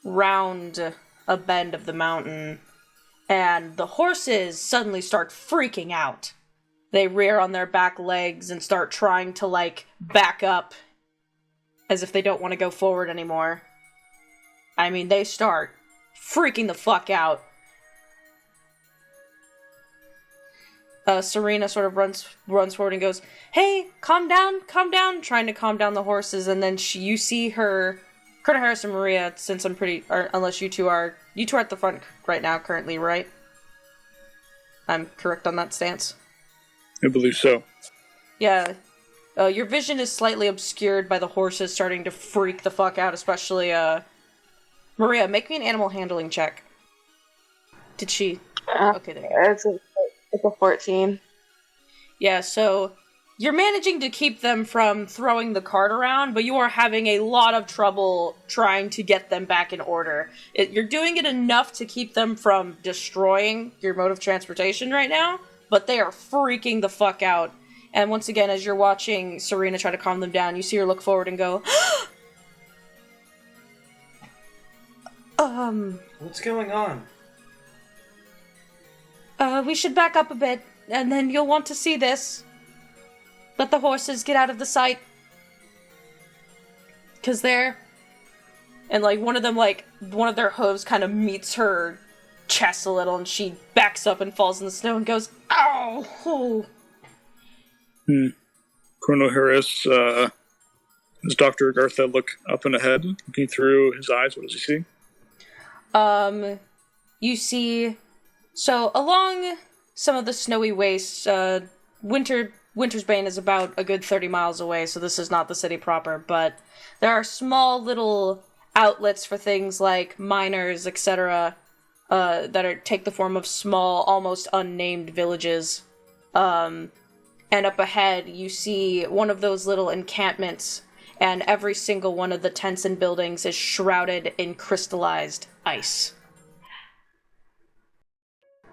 round a bend of the mountain, and the horses suddenly start freaking out. They rear on their back legs and start trying to, like, back up as if they don't want to go forward anymore. I mean, they start freaking the fuck out. Serena sort of runs forward and goes, "Hey, calm down," trying to calm down the horses, and then you see her, Colonel Harris and Maria, since unless you two are at the front right now currently, right? I'm correct on that stance? I believe so. Yeah. Your vision is slightly obscured by the horses starting to freak the fuck out, especially, Maria, make me an animal handling check. Did she? Okay, there you go. It's a 14. Yeah, so you're managing to keep them from throwing the cart around, but you are having a lot of trouble trying to get them back in order. You're doing it enough to keep them from destroying your mode of transportation right now, but they are freaking the fuck out. And once again, as you're watching Serena try to calm them down, you see her look forward and go, What's going on? We should back up a bit, and then you'll want to see this. Let the horses get out of the sight. 'Cause and like one of their hooves kind of meets her chest a little, and she backs up and falls in the snow and goes, "Ow!" Colonel Harris, does Dr. Agartha look up and ahead, looking through his eyes? What does he see? You see, so along some of the snowy wastes, Wintersbane is about a good 30 miles away, so this is not the city proper, but there are small little outlets for things like miners, etc., that take the form of small, almost unnamed villages. And up ahead, you see one of those little encampments, and every single one of the tents and buildings is shrouded in crystallized ice.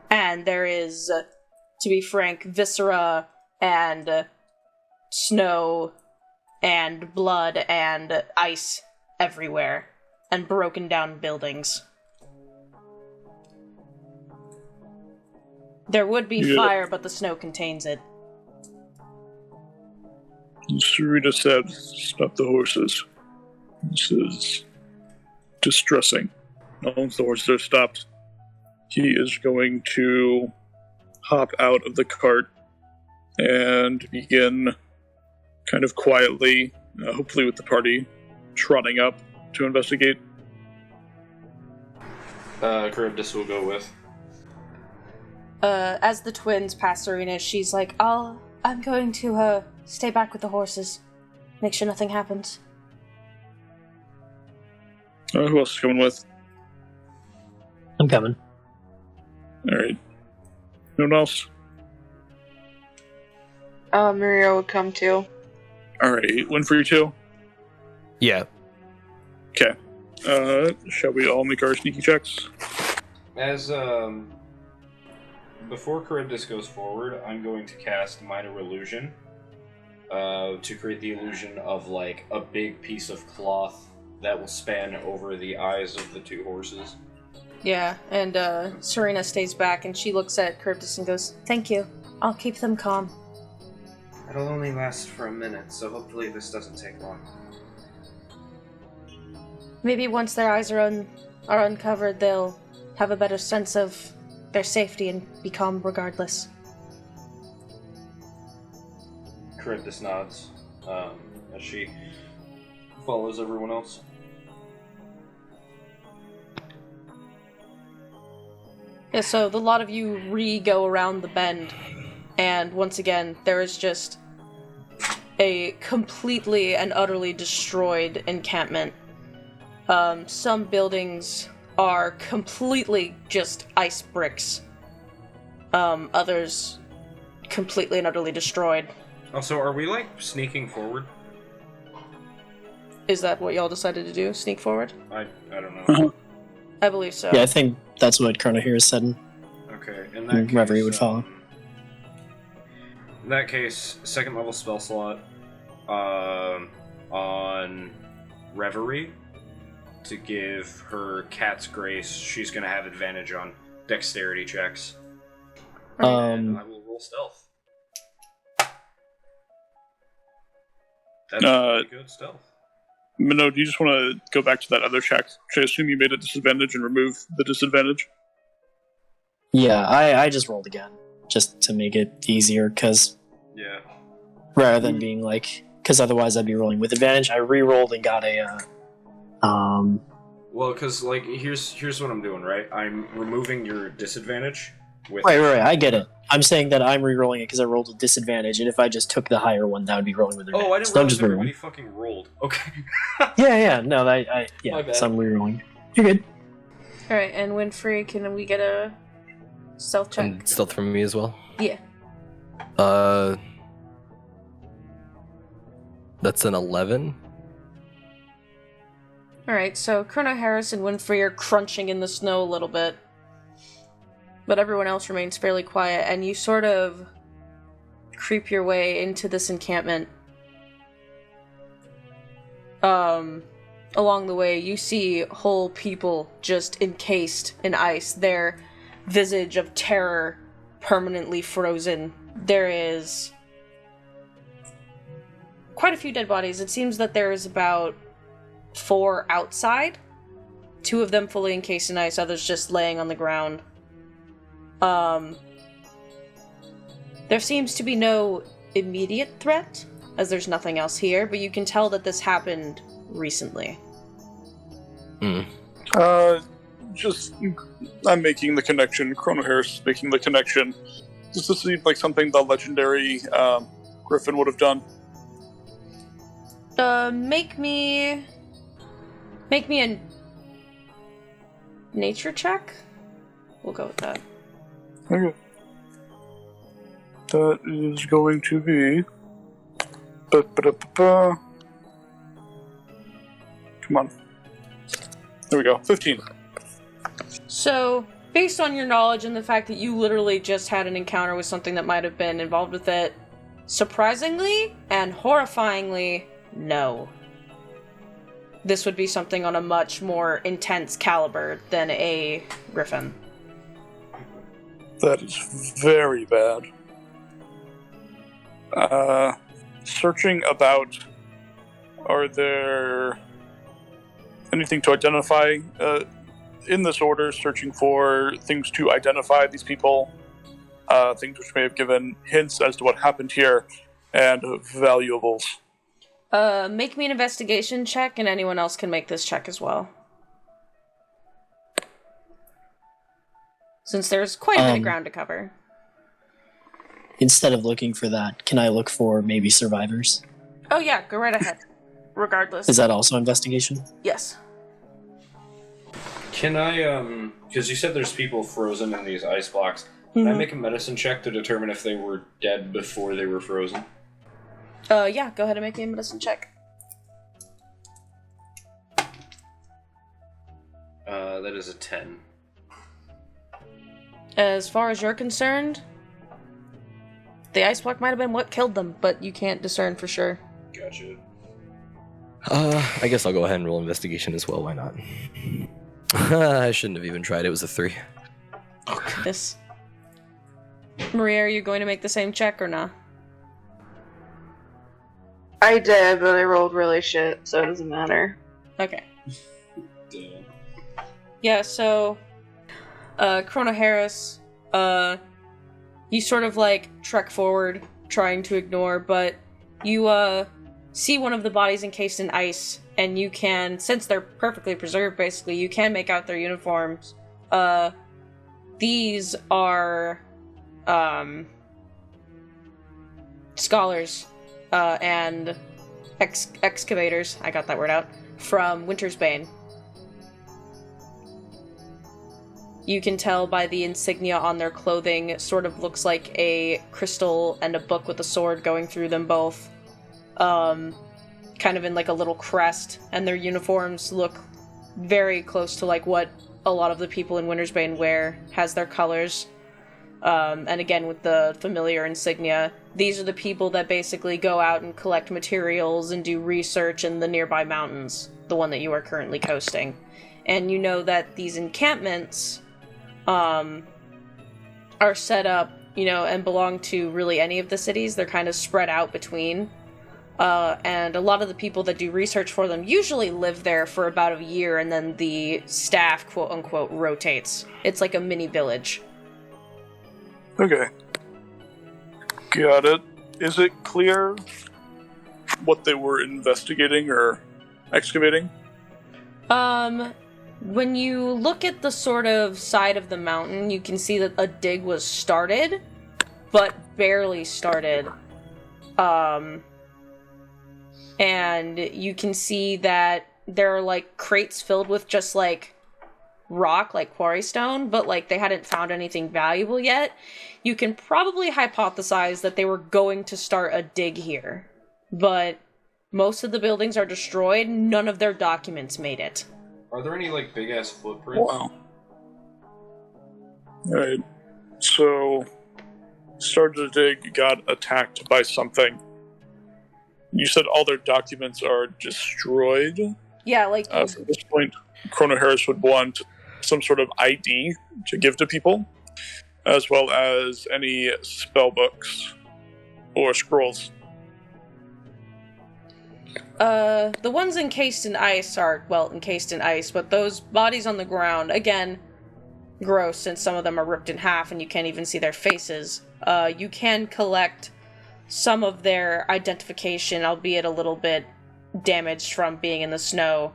And there is, to be frank, viscera and snow and blood and ice everywhere, and broken down buildings. There would be fire, but the snow contains it. Sarita said, "Stop the horses. This is distressing." Once the horses are stopped, he is going to hop out of the cart and begin kind of quietly, hopefully with the party, trotting up to investigate. Charybdis will go with. As the twins pass Serena, she's like, I'm going to, stay back with the horses. Make sure nothing happens. Who else is coming with? I'm coming. Alright. No one else? Maria would come too. Alright, one for you two? Yeah. Okay. Shall we all make our sneaky checks? As, before Charybdis goes forward, I'm going to cast Minor Illusion to create the illusion of, like, a big piece of cloth that will span over the eyes of the two horses. Yeah, and Serena stays back and she looks at Charybdis and goes, "Thank you. I'll keep them calm." It'll only last for a minute, so hopefully this doesn't take long. Maybe once their eyes are uncovered, they'll have a better sense of their safety and be calm regardless. Charybdis nods as she follows everyone else. Yeah, so the lot of you go around the bend, and once again, there is just a completely and utterly destroyed encampment. Some buildings are completely just ice bricks. Others completely and utterly destroyed. Also, are we, like, sneaking forward? Is that what y'all decided to do? Sneak forward? I don't know. I believe so. Yeah, I think that's what Chrono here is said. Okay, in And that Reverie case, would follow. In that case, second level spell slot on Reverie to give her Cat's Grace. She's going to have advantage on dexterity checks. And I will roll stealth. That's pretty good stealth. Minnow, do you just want to go back to that other check? Which I assume you made a disadvantage and remove the disadvantage? Yeah, I just rolled again, just to make it easier, because Yeah. rather than being like, because otherwise I'd be rolling with advantage, I re-rolled and got a, Well, because, like, here's what I'm doing, right? I'm removing your disadvantage with... Right, I get it. I'm saying that I'm re-rolling it because I rolled a disadvantage, and if I just took the higher one, that would be rolling with advantage. Oh, I didn't So I'm realize just re-rolling. everybody fucking rolled. Okay. Yeah, no, My yeah, bad. so I'm re-rolling. You're good. Alright, and Winfrey, can we get a stealth check? And stealth from me as well. Yeah. That's an 11. Alright, so Chrono Harris and Winfrey are crunching in the snow a little bit. But everyone else remains fairly quiet, and you sort of creep your way into this encampment. Along the way, you see whole people just encased in ice, their visage of terror permanently frozen. There is quite a few dead bodies. It seems that there is about 4 outside, 2 of them fully encased in ice, others just laying on the ground. There seems to be no immediate threat, as there's nothing else here, but you can tell that this happened recently. I'm making the connection. Chrono Harris is making the connection. Does this seem like something the legendary Griffin would have done? Make me a nature check? We'll go with that. Okay. That is going to be... Come on. There we go. 15. So, based on your knowledge and the fact that you literally just had an encounter with something that might have been involved with it, Surprisingly and horrifyingly, no. This would be something on a much more intense caliber than a griffin. That is very bad. Searching about, are there anything to identify in this order? Searching for things to identify these people, things which may have given hints as to what happened here, and valuables. Make me an investigation check, and anyone else can make this check as well. Since there's quite a bit of ground to cover. Instead of looking for that, can I look for maybe survivors? Oh yeah, go right ahead. Regardless. Is that also investigation? Yes. Can I, because you said there's people frozen in these ice blocks. Can I make a medicine check to determine if they were dead before they were frozen? Yeah, go ahead and make me a medicine check. That is a 10. As far as you're concerned, the ice block might have been what killed them, but you can't discern for sure. Gotcha. I guess I'll go ahead and roll investigation as well, why not? I shouldn't have even tried, it was a 3. Oh, goodness. Maria, are you going to make the same check or not? I did, but I rolled really shit, so it doesn't matter. Okay. Damn. Yeah, so, Chrono Harris, you sort of, like, trek forward, trying to ignore, but you, see one of the bodies encased in ice, and you can, since they're perfectly preserved, basically, you can make out their uniforms. These are, scholars, and excavators, I got that word out, from Winter's Bane. You can tell by the insignia on their clothing, it sort of looks like a crystal and a book with a sword going through them both. Kind of in like a little crest, and their uniforms look very close to like what a lot of the people in Winter's Bane wear, has their colors. And again, with the familiar insignia, these are the people that basically go out and collect materials and do research in the nearby mountains, the one that you are currently coasting. And you know that these encampments are set up, you know, and belong to really any of the cities. They're kind of spread out between. And a lot of the people that do research for them usually live there for about a year, and then the staff, quote-unquote, rotates. It's like a mini village. Okay. Got it. Is it clear what they were investigating or excavating? When you look at the sort of side of the mountain, you can see that a dig was started, but barely started. And you can see that there are, like, crates filled with just, like, rock, like quarry stone, but, like, they hadn't found anything valuable yet. You can probably hypothesize that they were going to start a dig here. But most of the buildings are destroyed, none of their documents made it. Are there any, like, big-ass footprints? Wow. Alright. So, started a dig, got attacked by something. You said all their documents are destroyed? Yeah, like... At this point, Chrono Harris would want some sort of ID to give to people, as well as any spell books or scrolls. The ones encased in ice are, well, encased in ice, but those bodies on the ground, again, gross, since some of them are ripped in half and you can't even see their faces. You can collect some of their identification, albeit a little bit damaged from being in the snow,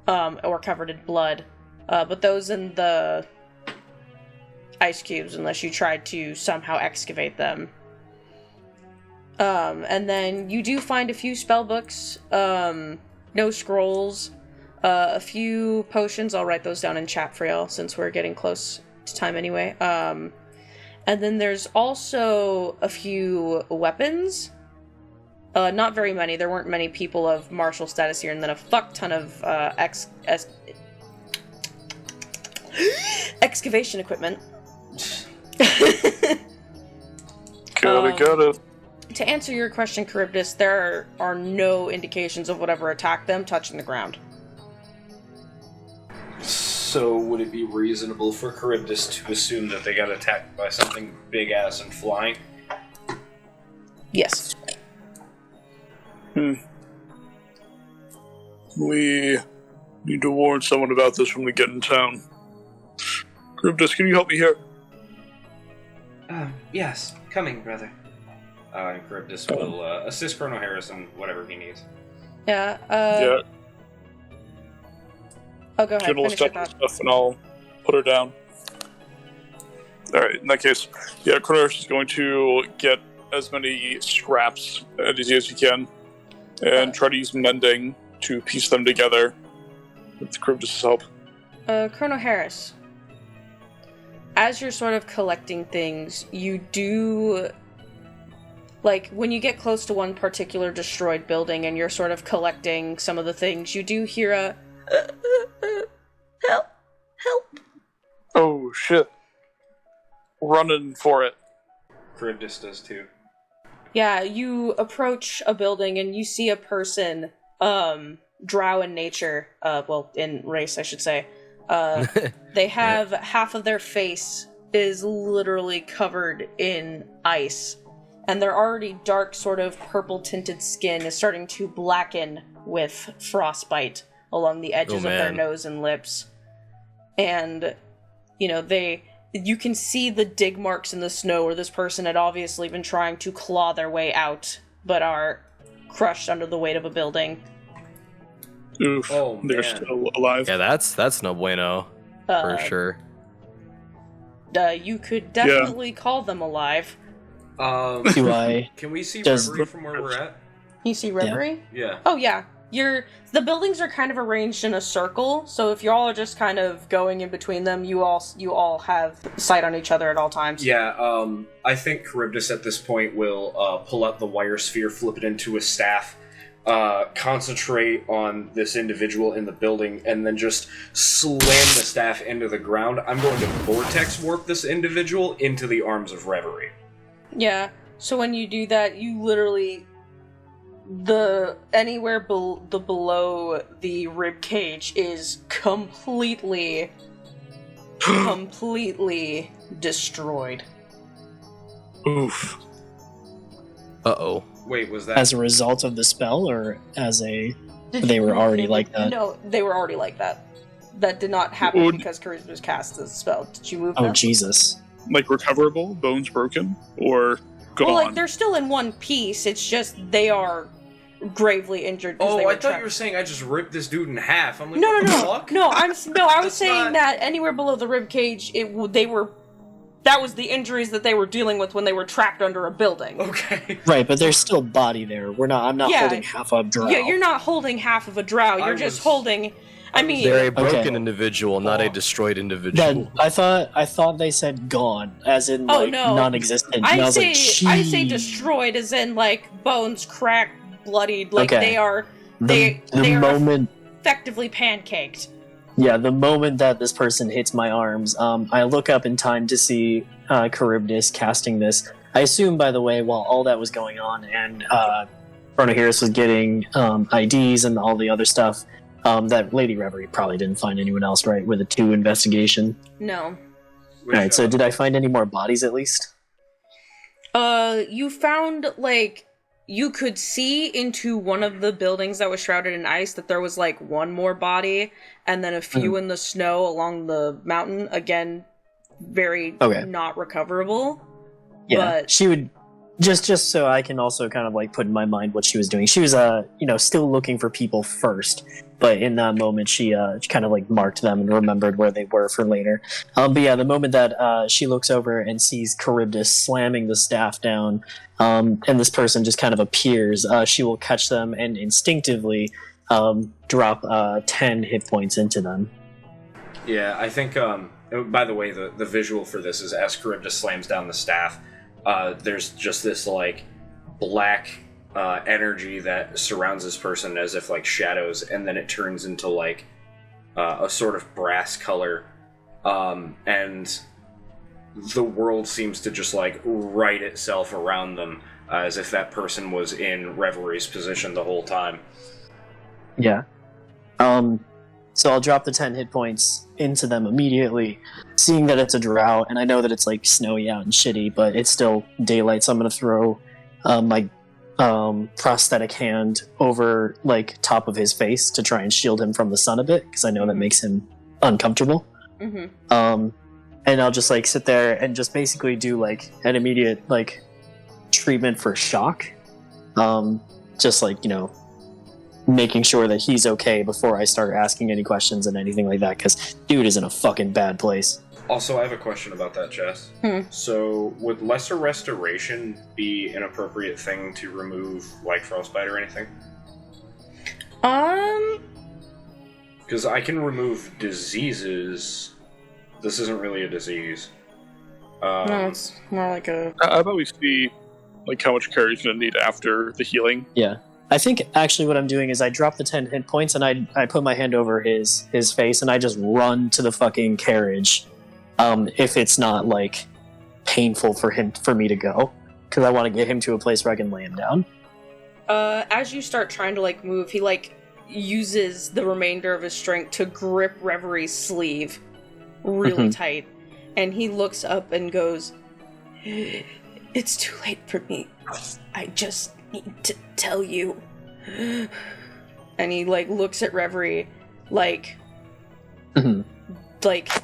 or covered in blood. But those in the ice cubes, unless you tried to somehow excavate them. And then you do find a few spell books, no scrolls, a few potions. I'll write those down in chat for y'all, since we're getting close to time anyway. And then there's also a few weapons. Not very many. There weren't many people of martial status here, and then a fuck ton of excavation equipment. Got it. to answer your question, Charybdis, there are no indications of whatever attacked them touching the ground. So would it be reasonable for Charybdis to assume that they got attacked by something big-ass and flying? Yes. We need to warn someone about this when we get in town. Charybdis, can you help me here? Yes. Coming, brother. And Charybdis will assist Colonel Harris in whatever he needs. Yeah, Yeah. Oh, go ahead, General finish your stuff, thought. and I'll put her down. Alright, in that case, yeah, Colonel Harris is going to get as many scraps as easy as he can, and try to use mending to piece them together with Charybdis' help. Colonel Harris, as you're sort of collecting things, you do... Like, when you get close to one particular destroyed building and you're sort of collecting some of the things, you do hear a... help! Help! Oh, shit. Running for it. Charybdis does too. Yeah, you approach a building and you see a person, drow in nature, well, in race, I should say. They have half of their face is literally covered in ice, and their already dark, sort of purple-tinted skin is starting to blacken with frostbite along the edges of their nose and lips. And, you know, you can see the dig marks in the snow where this person had obviously been trying to claw their way out, but are crushed under the weight of a building. Oof, Oh, they're man. still alive. Yeah, that's no bueno for sure. You could definitely call them alive. Do I? Can we see Does- Reverie from where we're at? You see Reverie? Yeah. Oh yeah. The buildings are kind of arranged in a circle, so if y'all are just kind of going in between them, you all have sight on each other at all times. Yeah, I think Charybdis at this point will pull out the wire sphere, flip it into a staff, concentrate on this individual in the building, and then just slam the staff into the ground. I'm going to vortex warp this individual into the arms of Reverie. Yeah. So when you do that, you literally anywhere below the rib cage is completely destroyed. Oof. Uh-oh. Wait, was that... As a result of the spell, or as a... They were already like that? No, they were already like that. That did not happen Would- because Charisma cast the spell. Did you move Oh, them? Jesus. Like recoverable, bones broken, or gone? Well, like, they're still in one piece, it's just they are gravely injured because they Oh, were I thought trapped. you were saying I just ripped this dude in half. I'm like, No, what the no, fuck? no. I was That's saying not- that anywhere below the rib cage, that was the injuries that they were dealing with when they were trapped under a building. Okay. Right, but there's still body there. I'm not Yeah. holding half a drow. Yeah, you're not holding half of a drow. You're I just was- holding. I mean, They're a broken Okay. individual, not a destroyed That, individual. I thought they said gone, as in Oh, like no. non-existent. And I was say like, I say "Gee." destroyed, as in like bones cracked, bloodied. Like Okay. they are The they are moment, effectively pancaked. yeah, the moment that this person hits my arms, I look up in time to see Charybdis casting this. I assume, by the way, while all that was going on and Chronoheris was getting IDs and all the other stuff, that Lady Reverie probably didn't find anyone else, right? With a 2 investigation. No. Which, Alright, so did I find any more bodies at least? You found, like, you could see into one of the buildings that was shrouded in ice that there was, like, one more body, and then a few in the snow along the mountain. Again, very Okay. not recoverable. Yeah, But she would just so I can also kind of like put in my mind what she was doing. She was still looking for people first, but in that moment she kind of like marked them and remembered where they were for later. But yeah, the moment that she looks over and sees Charybdis slamming the staff down, and this person just kind of appears, she will catch them and instinctively drop 10 hit points into them. Yeah, I think, by the way, the visual for this is as Charybdis slams down the staff, there's just this, like, black energy that surrounds this person as if, like, shadows, and then it turns into, like, a sort of brass color, and the world seems to just, like, right itself around them, as if that person was in Reverie's position the whole time. Yeah. So I'll drop the 10 hit points into them immediately, seeing that it's a drought, and I know that it's like snowy out and shitty, but it's still daylight, so I'm gonna throw my prosthetic hand over like top of his face to try and shield him from the sun a bit, because I know that makes him uncomfortable. Mm-hmm. And I'll just like sit there and just basically do like an immediate like treatment for shock. Just like, you know, making sure that he's okay before I start asking any questions and anything like that, because dude is in a fucking bad place. Also, I have a question about that, Jess. So, would Lesser Restoration be an appropriate thing to remove, like, frostbite or anything? Because I can remove diseases. This isn't really a disease. No, it's more like a... How about we see, like, how much Carrie's gonna need after the healing? Yeah. I think actually what I'm doing is I drop the 10 hit points and I put my hand over his face and I just run to the fucking carriage. If it's not like painful for me to go, because I want to get him to a place where I can lay him down. As you start trying to like move, he like uses the remainder of his strength to grip Reverie's sleeve really tight, and he looks up and goes, "It's too late for me. I just need to tell you." And he like looks at Reverie like like,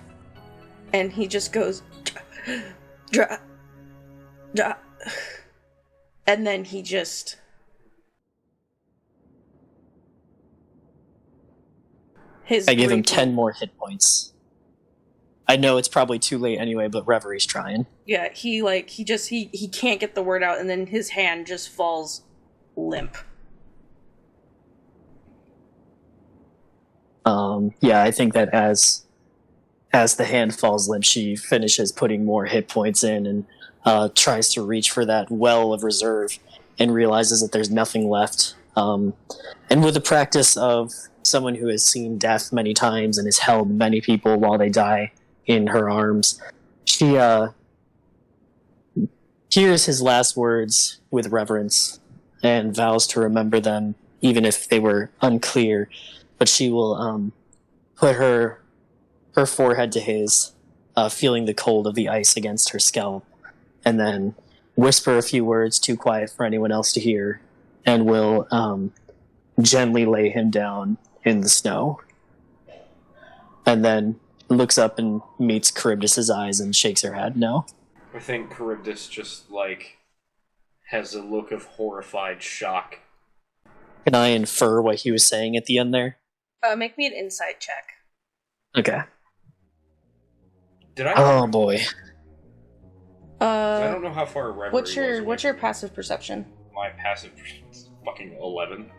and he just goes dra, and then he just I give him 10 more hit points. I know it's probably too late anyway, but Reverie's trying. Yeah, he can't get the word out, and then his hand just falls limp. Yeah, I think that as the hand falls limp, she finishes putting more hit points in and tries to reach for that well of reserve and realizes that there's nothing left. And with the practice of someone who has seen death many times and has held many people while they die in her arms, she hears his last words with reverence and vows to remember them, even if they were unclear. But she will put her forehead to his, feeling the cold of the ice against her scalp, and then whisper a few words too quiet for anyone else to hear, and will gently lay him down in the snow. And then looks up and meets Charybdis's eyes and shakes her head no. I think Charybdis just, like, has a look of horrified shock. Can I infer what he was saying at the end there? Make me an insight check. Okay. Did I? Oh boy. I don't know how far Reverie What's your passive perception? My passive is fucking 11.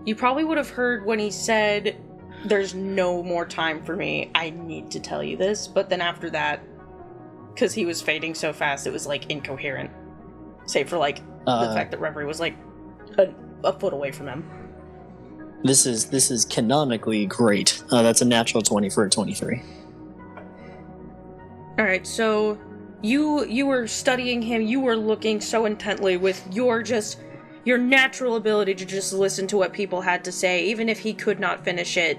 You probably would have heard when he said, "There's no more time for me. I need to tell you this." But then after that, because he was fading so fast, it was like incoherent. Save for like the fact that Reverie was like a foot away from him. This is canonically great. That's a natural 20 for a 23. All right, so you were studying him. You were looking so intently with your natural ability to just listen to what people had to say, even if he could not finish it.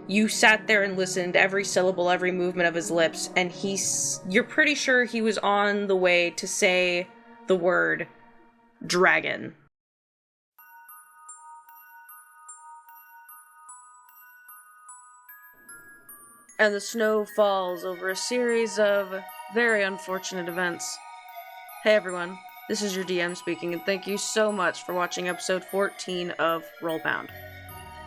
You sat there and listened to every syllable, every movement of his lips, and you're pretty sure he was on the way to say the word dragon. And the snow falls over a series of very unfortunate events. Hey everyone, this is your DM speaking, and thank you so much for watching episode 14 of RollBound.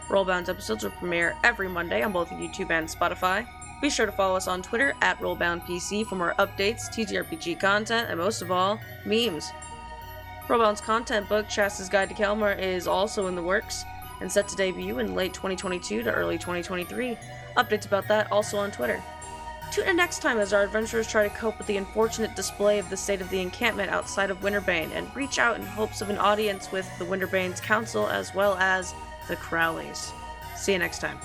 RollBound's episodes will premiere every Monday on both YouTube and Spotify. Be sure to follow us on Twitter at RollBoundPC for more updates, TTRPG content, and most of all, memes. RollBound's content book, Chasta's Guide to Kelmar, is also in the works and set to debut in late 2022 to early 2023. Updates about that also on Twitter. Tune in next time as our adventurers try to cope with the unfortunate display of the state of the encampment outside of Winterbane and reach out in hopes of an audience with the Winterbane's council as well as the Crowleys. See you next time.